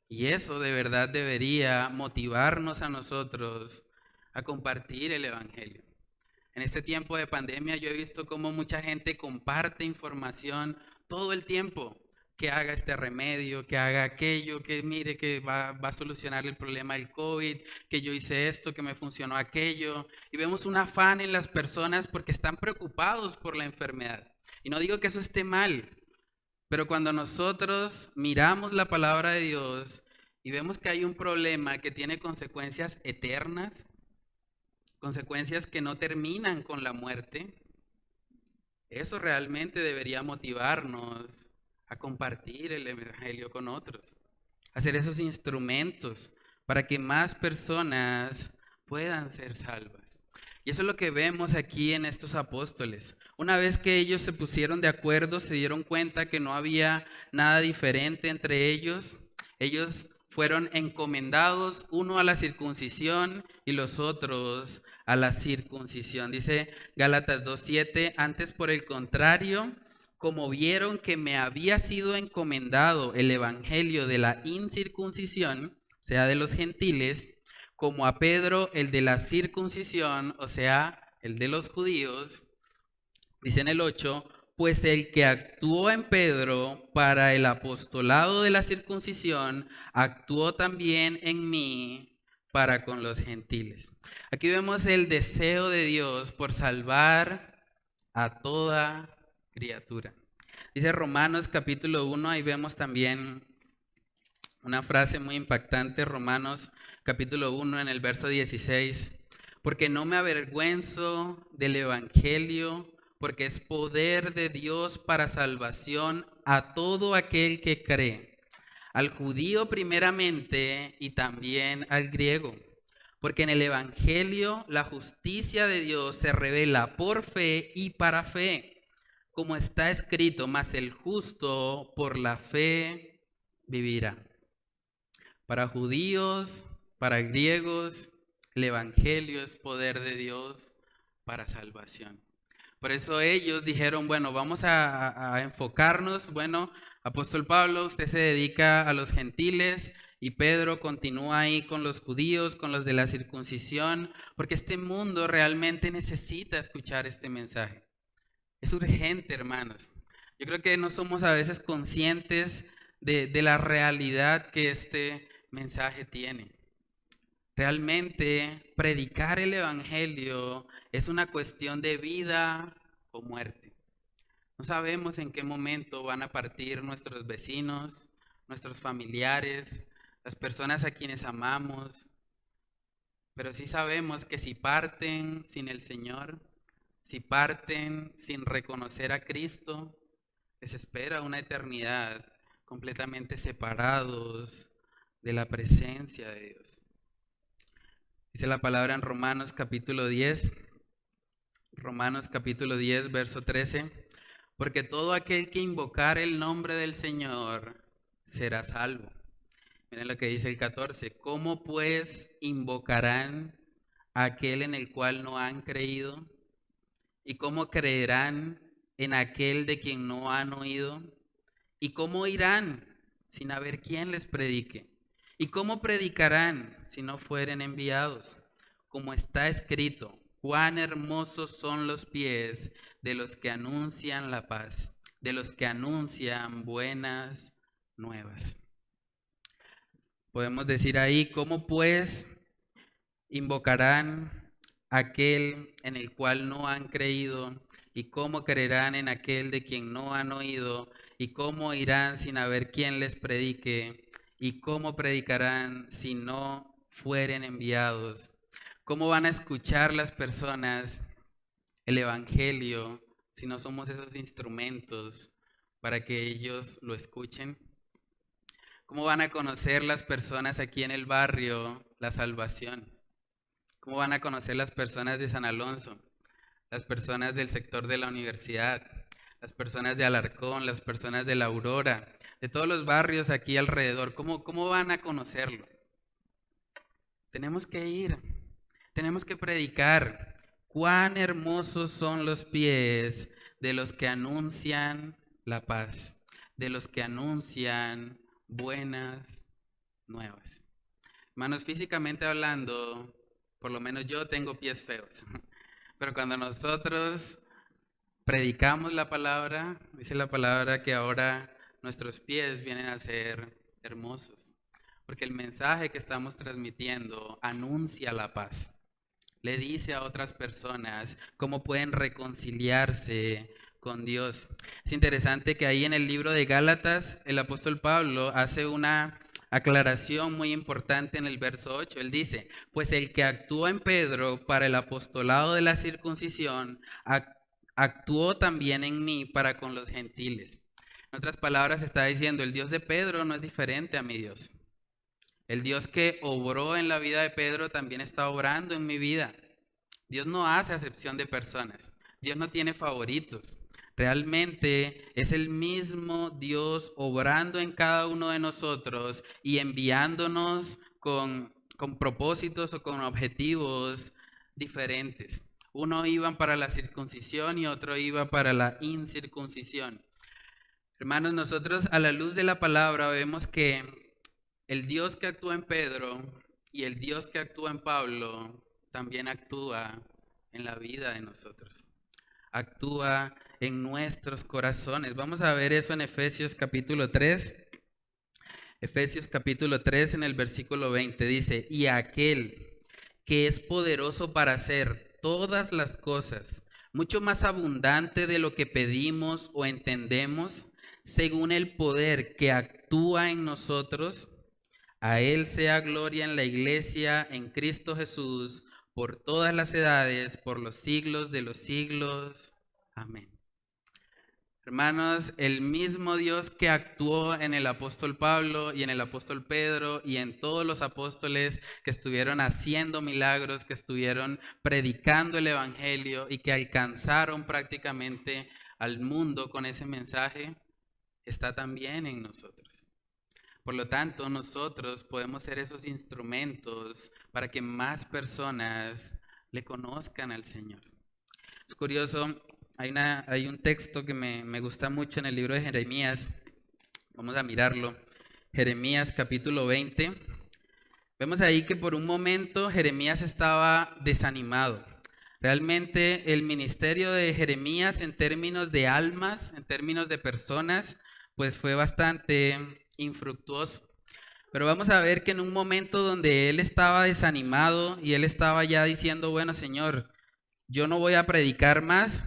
Y eso de verdad debería motivarnos a nosotros a compartir el Evangelio. En este tiempo de pandemia yo he visto cómo mucha gente comparte información todo el tiempo, que haga este remedio, que haga aquello, que mire que va a solucionar el problema del COVID, que yo hice esto, que me funcionó aquello. Y vemos un afán en las personas porque están preocupados por la enfermedad. Y no digo que eso esté mal, pero cuando nosotros miramos la palabra de Dios y vemos que hay un problema que tiene consecuencias eternas, consecuencias que no terminan con la muerte, eso realmente debería motivarnos a compartir el Evangelio con otros, a hacer esos instrumentos para que más personas puedan ser salvas. Y eso es lo que vemos aquí en estos apóstoles. Una vez que ellos se pusieron de acuerdo, se dieron cuenta que no había nada diferente entre ellos. Ellos fueron encomendados, uno a la circuncisión y los otros a la circuncisión. Dice Gálatas 2:7, antes por el contrario, como vieron que me había sido encomendado el evangelio de la incircuncisión, o sea, de los gentiles, como a Pedro el de la circuncisión, o sea, el de los judíos, dice en el 8, pues el que actuó en Pedro para el apostolado de la circuncisión, actuó también en mí para con los gentiles. Aquí vemos el deseo de Dios por salvar a toda criatura. Dice Romanos capítulo 1, ahí vemos también una frase muy impactante, Romanos capítulo 1 en el verso 16. Porque no me avergüenzo del evangelio, porque es poder de Dios para salvación a todo aquel que cree, al judío primeramente y también al griego. Porque en el evangelio la justicia de Dios se revela por fe y para fe, como está escrito, mas el justo por la fe vivirá. Para judíos, para griegos, el evangelio es poder de Dios para salvación. Por eso ellos dijeron, bueno, vamos a enfocarnos, bueno, apóstol Pablo, usted se dedica a los gentiles y Pedro continúa ahí con los judíos, con los de la circuncisión, porque este mundo realmente necesita escuchar este mensaje. Es urgente, hermanos. Yo creo que no somos a veces conscientes de la realidad que este mensaje tiene. Realmente predicar el evangelio es una cuestión de vida o muerte. No sabemos en qué momento van a partir nuestros vecinos, nuestros familiares, las personas a quienes amamos, pero sí sabemos que si parten sin el Señor, si parten sin reconocer a Cristo, les espera una eternidad completamente separados de la presencia de Dios. Dice la palabra en Romanos capítulo 10, verso 13, porque todo aquel que invocar el nombre del Señor será salvo. Miren lo que dice el 14, ¿cómo pues invocarán a aquel en el cual no han creído? ¿Y cómo creerán en aquel de quien no han oído? ¿Y cómo irán sin haber quien les predique? ¿Y cómo predicarán si no fueren enviados? Como está escrito, cuán hermosos son los pies de los que anuncian la paz, de los que anuncian buenas nuevas. Podemos decir ahí, ¿cómo pues invocarán aquel en el cual no han creído? ¿Y cómo creerán en aquel de quien no han oído? ¿Y cómo irán sin haber quien les predique? ¿Y cómo predicarán si no fueren enviados? ¿Cómo van a escuchar las personas el evangelio si no somos esos instrumentos para que ellos lo escuchen? ¿Cómo van a conocer las personas aquí en el barrio la salvación? ¿Cómo van a conocer las personas de San Alonso, las personas del sector de la universidad, las personas de Alarcón, las personas de la Aurora, de todos los barrios aquí alrededor? ¿Cómo van a conocerlo? Tenemos que ir, tenemos que predicar. Cuán hermosos son los pies de los que anuncian la paz, de los que anuncian buenas nuevas. Hermanos, físicamente hablando, por lo menos yo tengo pies feos, pero cuando nosotros predicamos la palabra, dice la palabra que ahora nuestros pies vienen a ser hermosos, porque el mensaje que estamos transmitiendo anuncia la paz. Le dice a otras personas cómo pueden reconciliarse con Dios. Es interesante que ahí en el libro de Gálatas el apóstol Pablo hace una aclaración muy importante en el verso 8. Él dice, pues el que actuó en Pedro para el apostolado de la circuncisión, actuó también en mí para con los gentiles. En otras palabras está diciendo, el Dios de Pedro no es diferente a mi Dios. El Dios que obró en la vida de Pedro también está obrando en mi vida. Dios no hace acepción de personas. Dios no tiene favoritos. Realmente es el mismo Dios obrando en cada uno de nosotros y enviándonos con propósitos o con objetivos diferentes. Uno iba para la circuncisión y otro iba para la incircuncisión. Hermanos, nosotros a la luz de la palabra vemos que el Dios que actúa en Pedro y el Dios que actúa en Pablo también actúa en la vida de nosotros. Actúa en nuestros corazones. Vamos a ver eso en Efesios capítulo 3. Efesios capítulo 3 en el versículo 20 dice, y aquel que es poderoso para hacer todas las cosas, mucho más abundante de lo que pedimos o entendemos, según el poder que actúa en nosotros, a Él sea gloria en la iglesia, en Cristo Jesús, por todas las edades, por los siglos de los siglos. Amén. Hermanos, el mismo Dios que actuó en el apóstol Pablo y en el apóstol Pedro y en todos los apóstoles que estuvieron haciendo milagros, que estuvieron predicando el evangelio y que alcanzaron prácticamente al mundo con ese mensaje, está también en nosotros. Por lo tanto, nosotros podemos ser esos instrumentos para que más personas le conozcan al Señor. Es curioso, hay un texto que me gusta mucho en el libro de Jeremías. Vamos a mirarlo. Jeremías capítulo 20. Vemos ahí que por un momento Jeremías estaba desanimado. Realmente el ministerio de Jeremías en términos de almas, en términos de personas, pues fue bastante infructuoso. Pero vamos a ver que en un momento donde él estaba desanimado y él estaba ya diciendo, bueno, Señor, yo no voy a predicar más,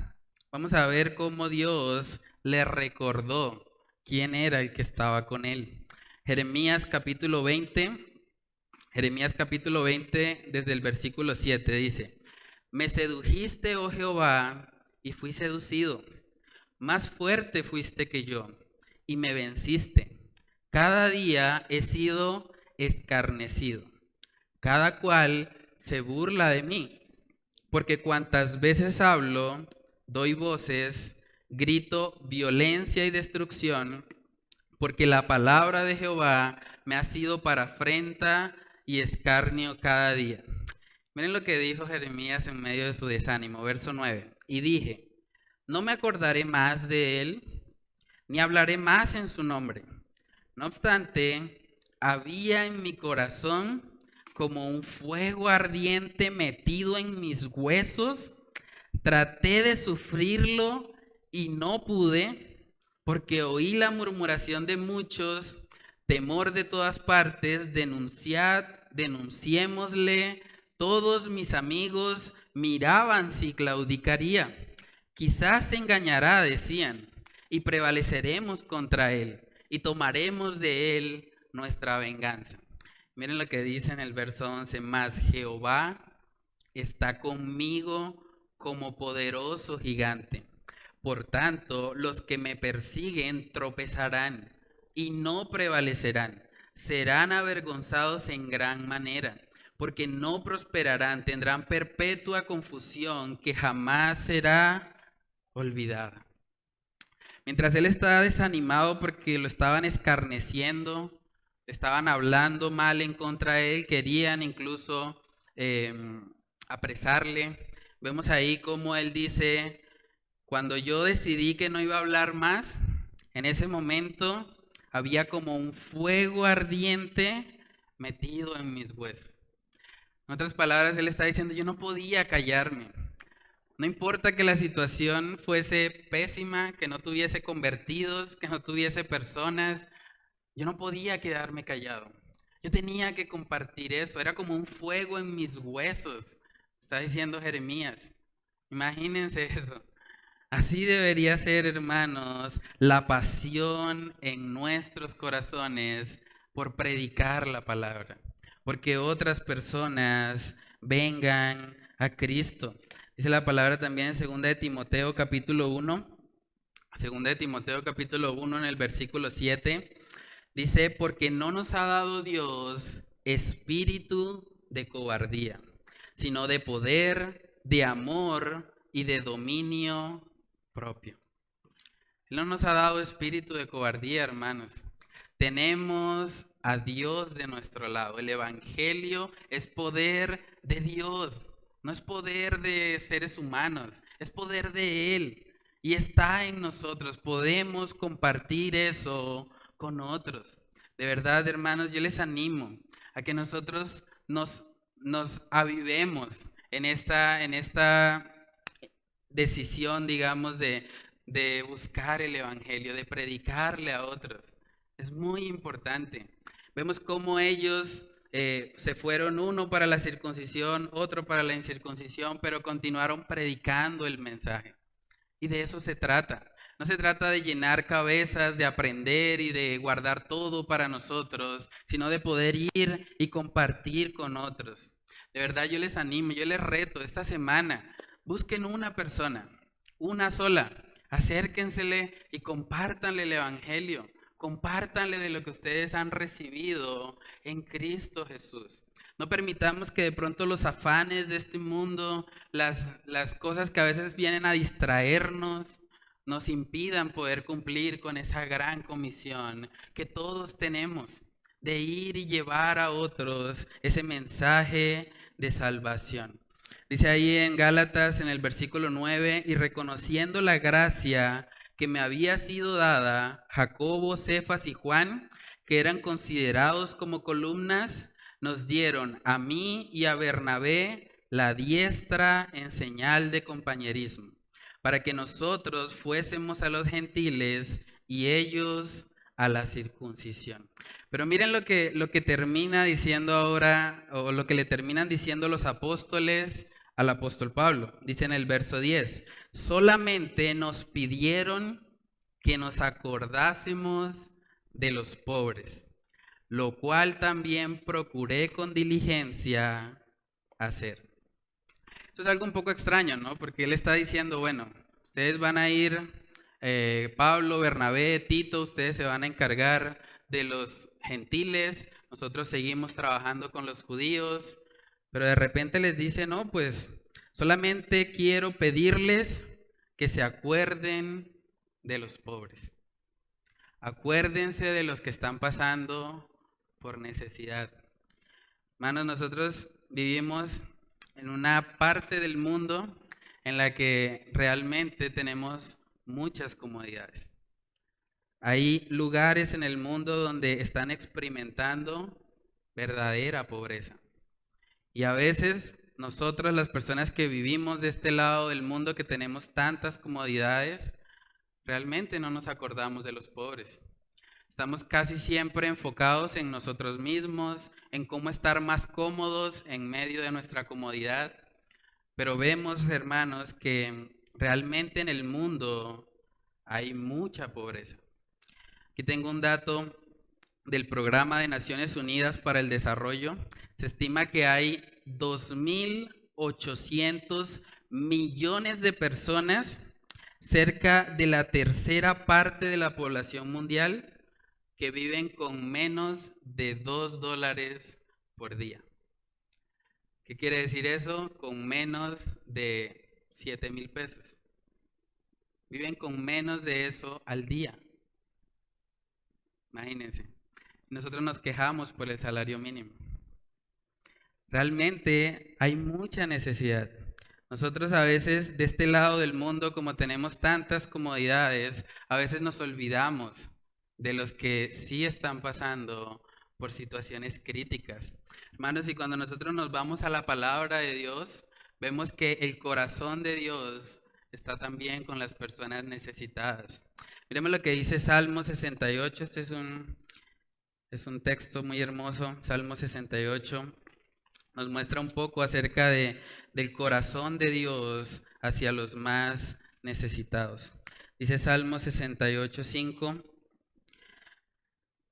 vamos a ver cómo Dios le recordó quién era el que estaba con él. Jeremías capítulo 20, desde el versículo 7 dice, me sedujiste, oh Jehová, y fui seducido. Más fuerte fuiste que yo, y me venciste. Cada día he sido escarnecido. Cada cual se burla de mí. Porque cuantas veces hablo, doy voces, grito violencia y destrucción, porque la palabra de Jehová me ha sido para afrenta y escarnio cada día. Miren lo que dijo Jeremías en medio de su desánimo, verso 9. Y dije, no me acordaré más de él, ni hablaré más en su nombre. No obstante, había en mi corazón como un fuego ardiente metido en mis huesos. Traté de sufrirlo y no pude, porque oí la murmuración de muchos, temor de todas partes, denunciémosle. Todos mis amigos miraban si claudicaría. Quizás se engañará, decían, y prevaleceremos contra él, y tomaremos de él nuestra venganza. Miren lo que dice en el verso 11, más Jehová está conmigo como poderoso gigante. Por tanto, los que me persiguen tropezarán y no prevalecerán. Serán avergonzados en gran manera, porque no prosperarán, tendrán perpetua confusión que jamás será olvidada. Mientras él estaba desanimado porque lo estaban escarneciendo, estaban hablando mal en contra de él, querían incluso apresarle. Vemos ahí como él dice, cuando yo decidí que no iba a hablar más, en ese momento había como un fuego ardiente metido en mis huesos. En otras palabras, él está diciendo, yo no podía callarme. No importa que la situación fuese pésima, que no tuviese convertidos, que no tuviese personas, yo no podía quedarme callado. Yo tenía que compartir eso, era como un fuego en mis huesos, está diciendo Jeremías. Imagínense eso. Así debería ser, hermanos, la pasión en nuestros corazones por predicar la palabra, porque otras personas vengan a Cristo. Dice la palabra también en 2 de Timoteo capítulo 1, 2 de Timoteo capítulo 1 en el versículo 7, dice, porque no nos ha dado Dios espíritu de cobardía, sino de poder, de amor y de dominio propio. Él no nos ha dado espíritu de cobardía, hermanos. Tenemos a Dios de nuestro lado. El evangelio es poder de Dios. No es poder de seres humanos, es poder de Él. Y está en nosotros. Podemos compartir eso con otros. De verdad, hermanos, yo les animo a que nosotros nos avivemos en esta decisión, digamos, de de buscar el evangelio, de predicarle a otros. Es muy importante. Vemos cómo ellos se fueron, uno para la circuncisión, otro para la incircuncisión, pero continuaron predicando el mensaje. Y de eso se trata. No se trata de llenar cabezas, de aprender y de guardar todo para nosotros, sino de poder ir y compartir con otros. De verdad yo les animo, yo les reto esta semana, busquen una persona, una sola, acérquensele y compártanle el evangelio, compártanle de lo que ustedes han recibido en Cristo Jesús. No permitamos que de pronto los afanes de este mundo, las cosas que a veces vienen a distraernos, nos impidan poder cumplir con esa gran comisión que todos tenemos de ir y llevar a otros ese mensaje de salvación. Dice ahí en Gálatas en el versículo 9, y reconociendo la gracia que me había sido dada, Jacobo, Cefas y Juan, que eran considerados como columnas, nos dieron a mí y a Bernabé la diestra en señal de compañerismo, para que nosotros fuésemos a los gentiles y ellos a la circuncisión. Pero miren lo que termina diciendo ahora, o lo que le terminan diciendo los apóstoles al apóstol Pablo. Dice en el verso 10, solamente nos pidieron que nos acordásemos de los pobres, lo cual también procuré con diligencia hacer. Eso es algo un poco extraño, ¿no? Porque él está diciendo, bueno, ustedes van a ir, Pablo, Bernabé, Tito, ustedes se van a encargar de los gentiles, nosotros seguimos trabajando con los judíos, pero de repente les dice, no, pues solamente quiero pedirles que se acuerden de los pobres. Acuérdense de los que están pasando por necesidad. Hermanos, nosotros vivimos en una parte del mundo en la que realmente tenemos muchas comodidades. Hay lugares en el mundo donde están experimentando verdadera pobreza. Y a veces nosotros, las personas que vivimos de este lado del mundo, que tenemos tantas comodidades, realmente no nos acordamos de los pobres. Estamos casi siempre enfocados en nosotros mismos, en cómo estar más cómodos en medio de nuestra comodidad. Pero vemos, hermanos, que realmente en el mundo hay mucha pobreza. Aquí tengo un dato del Programa de Naciones Unidas para el Desarrollo. Se estima que hay 2.800 millones de personas, cerca de la tercera parte de la población mundial, que viven con menos de $2 por día. ¿Qué quiere decir eso? Con menos de 7,000 pesos. Viven con menos de eso al día. Imagínense. Nosotros nos quejamos por el salario mínimo. Realmente hay mucha necesidad. Nosotros a veces de este lado del mundo, como tenemos tantas comodidades, a veces nos olvidamos de los que sí están pasando por situaciones críticas. Hermanos, y cuando nosotros nos vamos a la palabra de Dios, vemos que el corazón de Dios está también con las personas necesitadas. Miremos lo que dice Salmo 68, este es un texto muy hermoso, Salmo 68. Nos muestra un poco acerca del corazón de Dios hacia los más necesitados. Dice Salmo 68:5,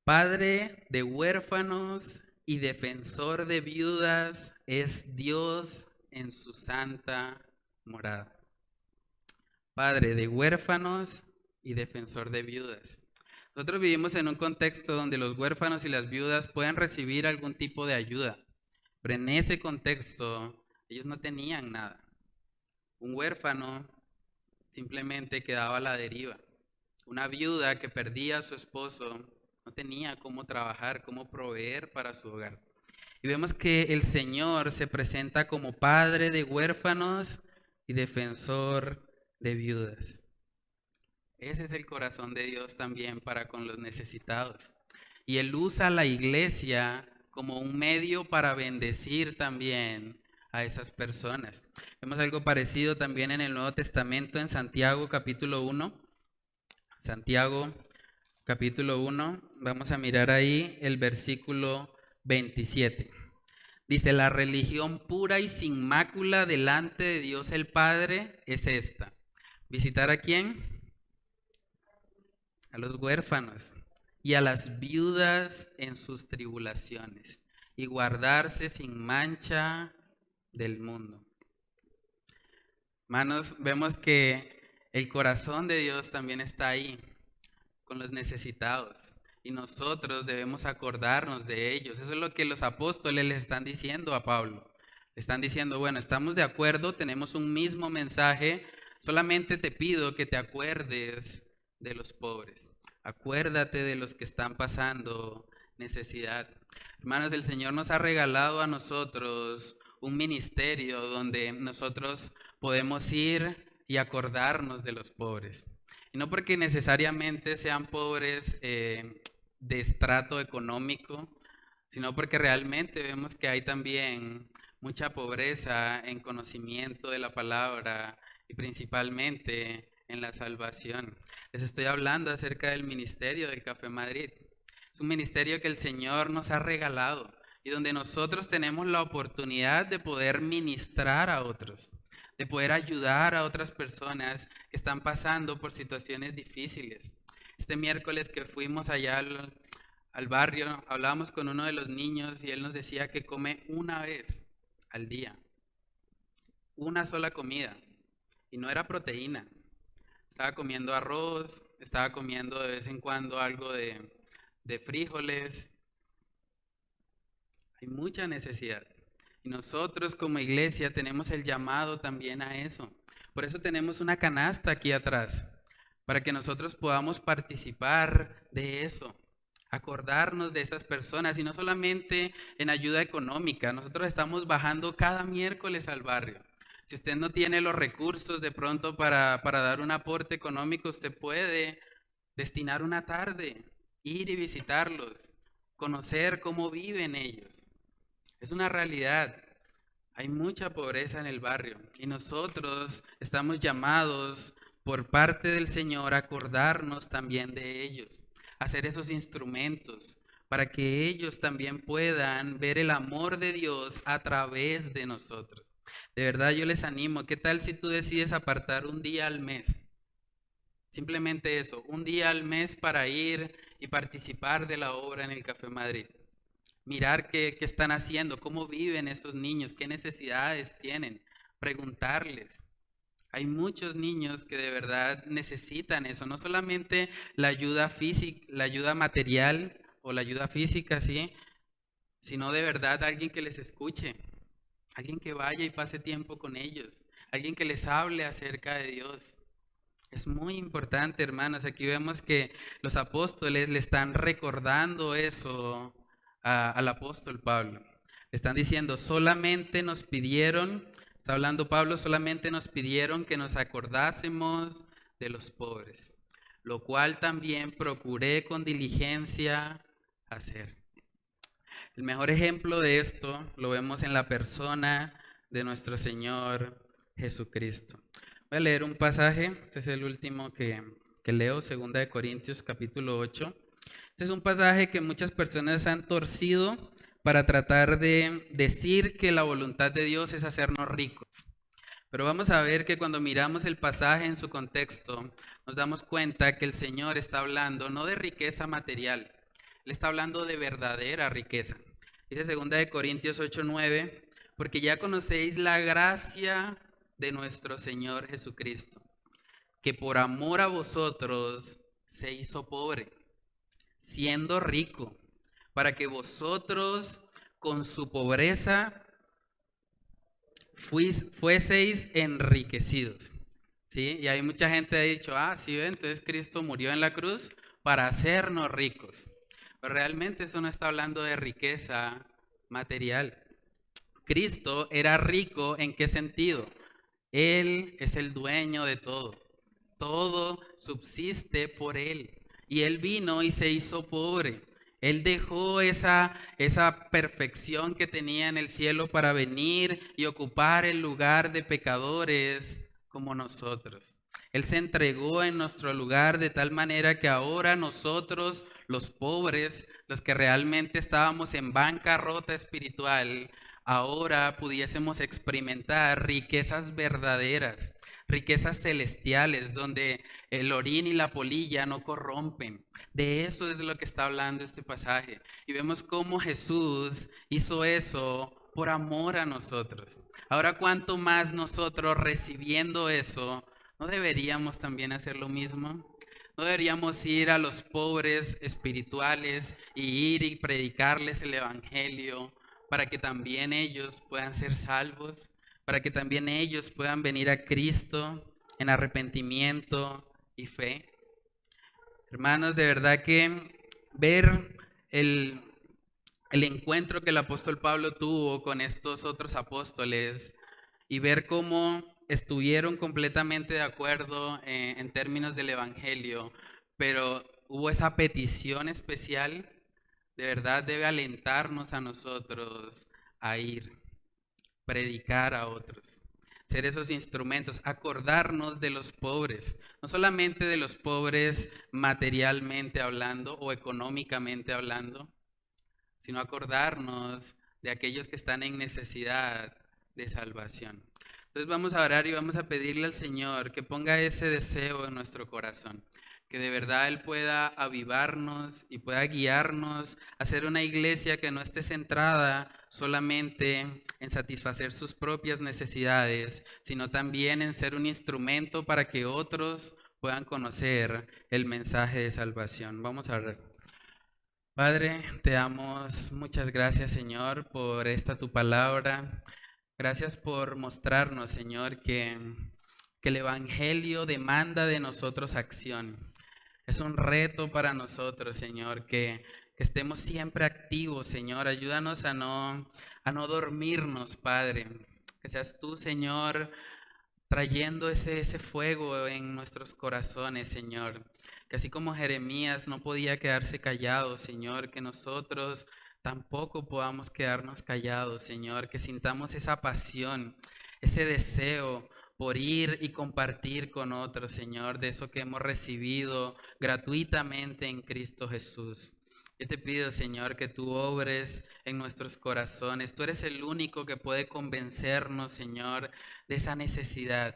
Padre de huérfanos y defensor de viudas es Dios en su santa morada. Padre de huérfanos y defensor de viudas. Nosotros vivimos en un contexto donde los huérfanos y las viudas pueden recibir algún tipo de ayuda. Pero en ese contexto, ellos no tenían nada. Un huérfano simplemente quedaba a la deriva. Una viuda que perdía a su esposo no tenía cómo trabajar, cómo proveer para su hogar. Y vemos que el Señor se presenta como padre de huérfanos y defensor de viudas. Ese es el corazón de Dios también para con los necesitados. Y Él usa la iglesia como un medio para bendecir también a esas personas. Vemos algo parecido también en el Nuevo Testamento, en Santiago capítulo 1, Santiago, capítulo 1, vamos a mirar ahí el versículo 27. Dice, la religión pura y sin mácula delante de Dios el Padre es esta. ¿Visitar a quién? A los huérfanos y a las viudas en sus tribulaciones, y guardarse sin mancha del mundo. Hermanos, vemos que el corazón de Dios también está ahí, con los necesitados, y nosotros debemos acordarnos de ellos. Eso es lo que los apóstoles le están diciendo a Pablo. Le están diciendo, bueno, estamos de acuerdo, tenemos un mismo mensaje, solamente te pido que te acuerdes de los pobres. Acuérdate de los que están pasando necesidad. Hermanos, el Señor nos ha regalado a nosotros un ministerio donde nosotros podemos ir y acordarnos de los pobres. Y no porque necesariamente sean pobres de estrato económico, sino porque realmente vemos que hay también mucha pobreza en conocimiento de la palabra y principalmente en la salvación. Les estoy hablando acerca del ministerio del Café Madrid. Es un ministerio que el Señor nos ha regalado y donde nosotros tenemos la oportunidad de poder ministrar a otros, de poder ayudar a otras personas que están pasando por situaciones difíciles. Este miércoles que fuimos allá al barrio, hablábamos con uno de los niños y él nos decía que come una vez al día, una sola comida, y no era proteína. Estaba comiendo arroz, estaba comiendo de vez en cuando algo de frijoles. Hay mucha necesidad. Y nosotros como iglesia tenemos el llamado también a eso. Por eso tenemos una canasta aquí atrás, para que nosotros podamos participar de eso, acordarnos de esas personas y no solamente en ayuda económica. Nosotros estamos bajando cada miércoles al barrio. Si usted no tiene los recursos de pronto para dar un aporte económico, usted puede destinar una tarde, ir y visitarlos, conocer cómo viven ellos. Es una realidad. Hay mucha pobreza en el barrio y nosotros estamos llamados por parte del Señor a acordarnos también de ellos, a hacer esos instrumentos para que ellos también puedan ver el amor de Dios a través de nosotros. De verdad yo les animo, ¿qué tal si tú decides apartar un día al mes? Simplemente eso, un día al mes para ir y participar de la obra en el Café Madrid. Mirar qué están haciendo, cómo viven esos niños, qué necesidades tienen, preguntarles. Hay muchos niños que de verdad necesitan eso, no solamente la ayuda física, la ayuda material o la ayuda física, ¿sí? Sino de verdad alguien que les escuche, alguien que vaya y pase tiempo con ellos, alguien que les hable acerca de Dios. Es muy importante, hermanos. Aquí vemos que los apóstoles le están recordando eso al apóstol Pablo. Le están diciendo, solamente nos pidieron, está hablando Pablo, solamente nos pidieron que nos acordásemos de los pobres, lo cual también procuré con diligencia hacer. El mejor ejemplo de esto lo vemos en la persona de nuestro Señor Jesucristo. Voy a leer un pasaje, este es el último que leo, 2 Corintios capítulo 8. Este es un pasaje que muchas personas han torcido para tratar de decir que la voluntad de Dios es hacernos ricos. Pero vamos a ver que cuando miramos el pasaje en su contexto, nos damos cuenta que el Señor está hablando no de riqueza material, Él está hablando de verdadera riqueza. Dice 2 Corintios 8:9, porque ya conocéis la gracia de nuestro Señor Jesucristo, que por amor a vosotros se hizo pobre, siendo rico, para que vosotros con su pobreza fueseis enriquecidos. ¿Sí? Y hay mucha gente que ha dicho, sí, entonces Cristo murió en la cruz para hacernos ricos. Pero realmente eso no está hablando de riqueza material. Cristo era rico, ¿en qué sentido? Él es el dueño de todo. Todo subsiste por Él. Y Él vino y se hizo pobre. Él dejó esa perfección que tenía en el cielo para venir y ocupar el lugar de pecadores como nosotros. Él se entregó en nuestro lugar de tal manera que ahora nosotros, los pobres, los que realmente estábamos en bancarrota espiritual, ahora pudiésemos experimentar riquezas verdaderas, riquezas celestiales, donde el orín y la polilla no corrompen. De eso es lo que está hablando este pasaje. Y vemos cómo Jesús hizo eso por amor a nosotros. Ahora, ¿cuánto más nosotros recibiendo eso, no deberíamos también hacer lo mismo? ¿No deberíamos ir a los pobres espirituales y ir y predicarles el evangelio para que también ellos puedan ser salvos, para que también ellos puedan venir a Cristo en arrepentimiento y fe? Hermanos, de verdad que ver el, el encuentro que el apóstol Pablo tuvo con estos otros apóstoles y ver cómo estuvieron completamente de acuerdo en términos del evangelio, pero hubo esa petición especial, de verdad debe alentarnos a nosotros a ir, predicar a otros, ser esos instrumentos, acordarnos de los pobres, no solamente de los pobres materialmente hablando o económicamente hablando, sino acordarnos de aquellos que están en necesidad de salvación. Entonces vamos a orar y vamos a pedirle al Señor que ponga ese deseo en nuestro corazón, que de verdad Él pueda avivarnos y pueda guiarnos a ser una iglesia que no esté centrada solamente en satisfacer sus propias necesidades, sino también en ser un instrumento para que otros puedan conocer el mensaje de salvación. Vamos a orar. Padre, te damos muchas gracias, Señor, por esta tu palabra. Gracias por mostrarnos, Señor, que el Evangelio demanda de nosotros acción. Es un reto para nosotros, Señor, que estemos siempre activos, Señor. Ayúdanos a no dormirnos, Padre. Que seas tú, Señor, trayendo ese fuego en nuestros corazones, Señor. Que así como Jeremías no podía quedarse callado, Señor, que nosotros tampoco podamos quedarnos callados, Señor. Que sintamos esa pasión, ese deseo por ir y compartir con otros, Señor, de eso que hemos recibido gratuitamente en Cristo Jesús. Yo te pido, Señor, que tú obres en nuestros corazones. Tú eres el único que puede convencernos, Señor, de esa necesidad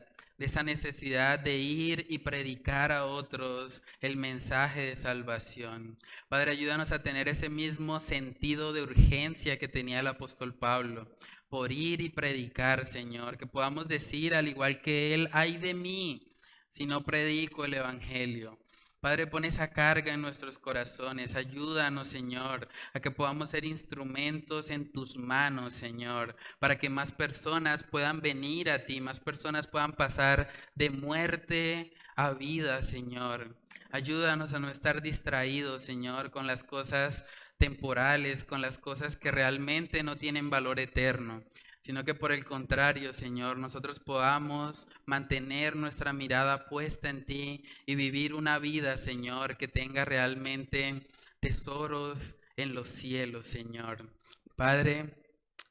de ir y predicar a otros el mensaje de salvación. Padre, ayúdanos a tener ese mismo sentido de urgencia que tenía el apóstol Pablo por ir y predicar, Señor, que podamos decir al igual que él, ay de mí si no predico el evangelio. Padre, pon esa carga en nuestros corazones. Ayúdanos, Señor, a que podamos ser instrumentos en tus manos, Señor, para que más personas puedan venir a ti, más personas puedan pasar de muerte a vida, Señor. Ayúdanos a no estar distraídos, Señor, con las cosas temporales, con las cosas que realmente no tienen valor eterno, sino que por el contrario, Señor, nosotros podamos mantener nuestra mirada puesta en ti y vivir una vida, Señor, que tenga realmente tesoros en los cielos, Señor. Padre,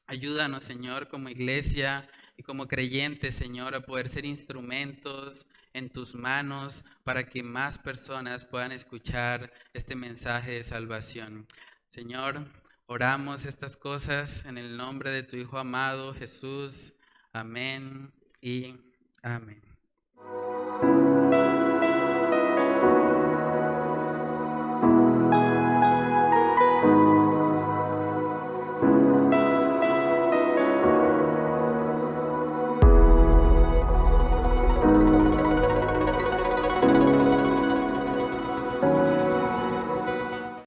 ayúdanos, Señor, como iglesia y como creyentes, Señor, a poder ser instrumentos en tus manos para que más personas puedan escuchar este mensaje de salvación. Señor, oramos estas cosas en el nombre de tu Hijo amado, Jesús. Amén y amén.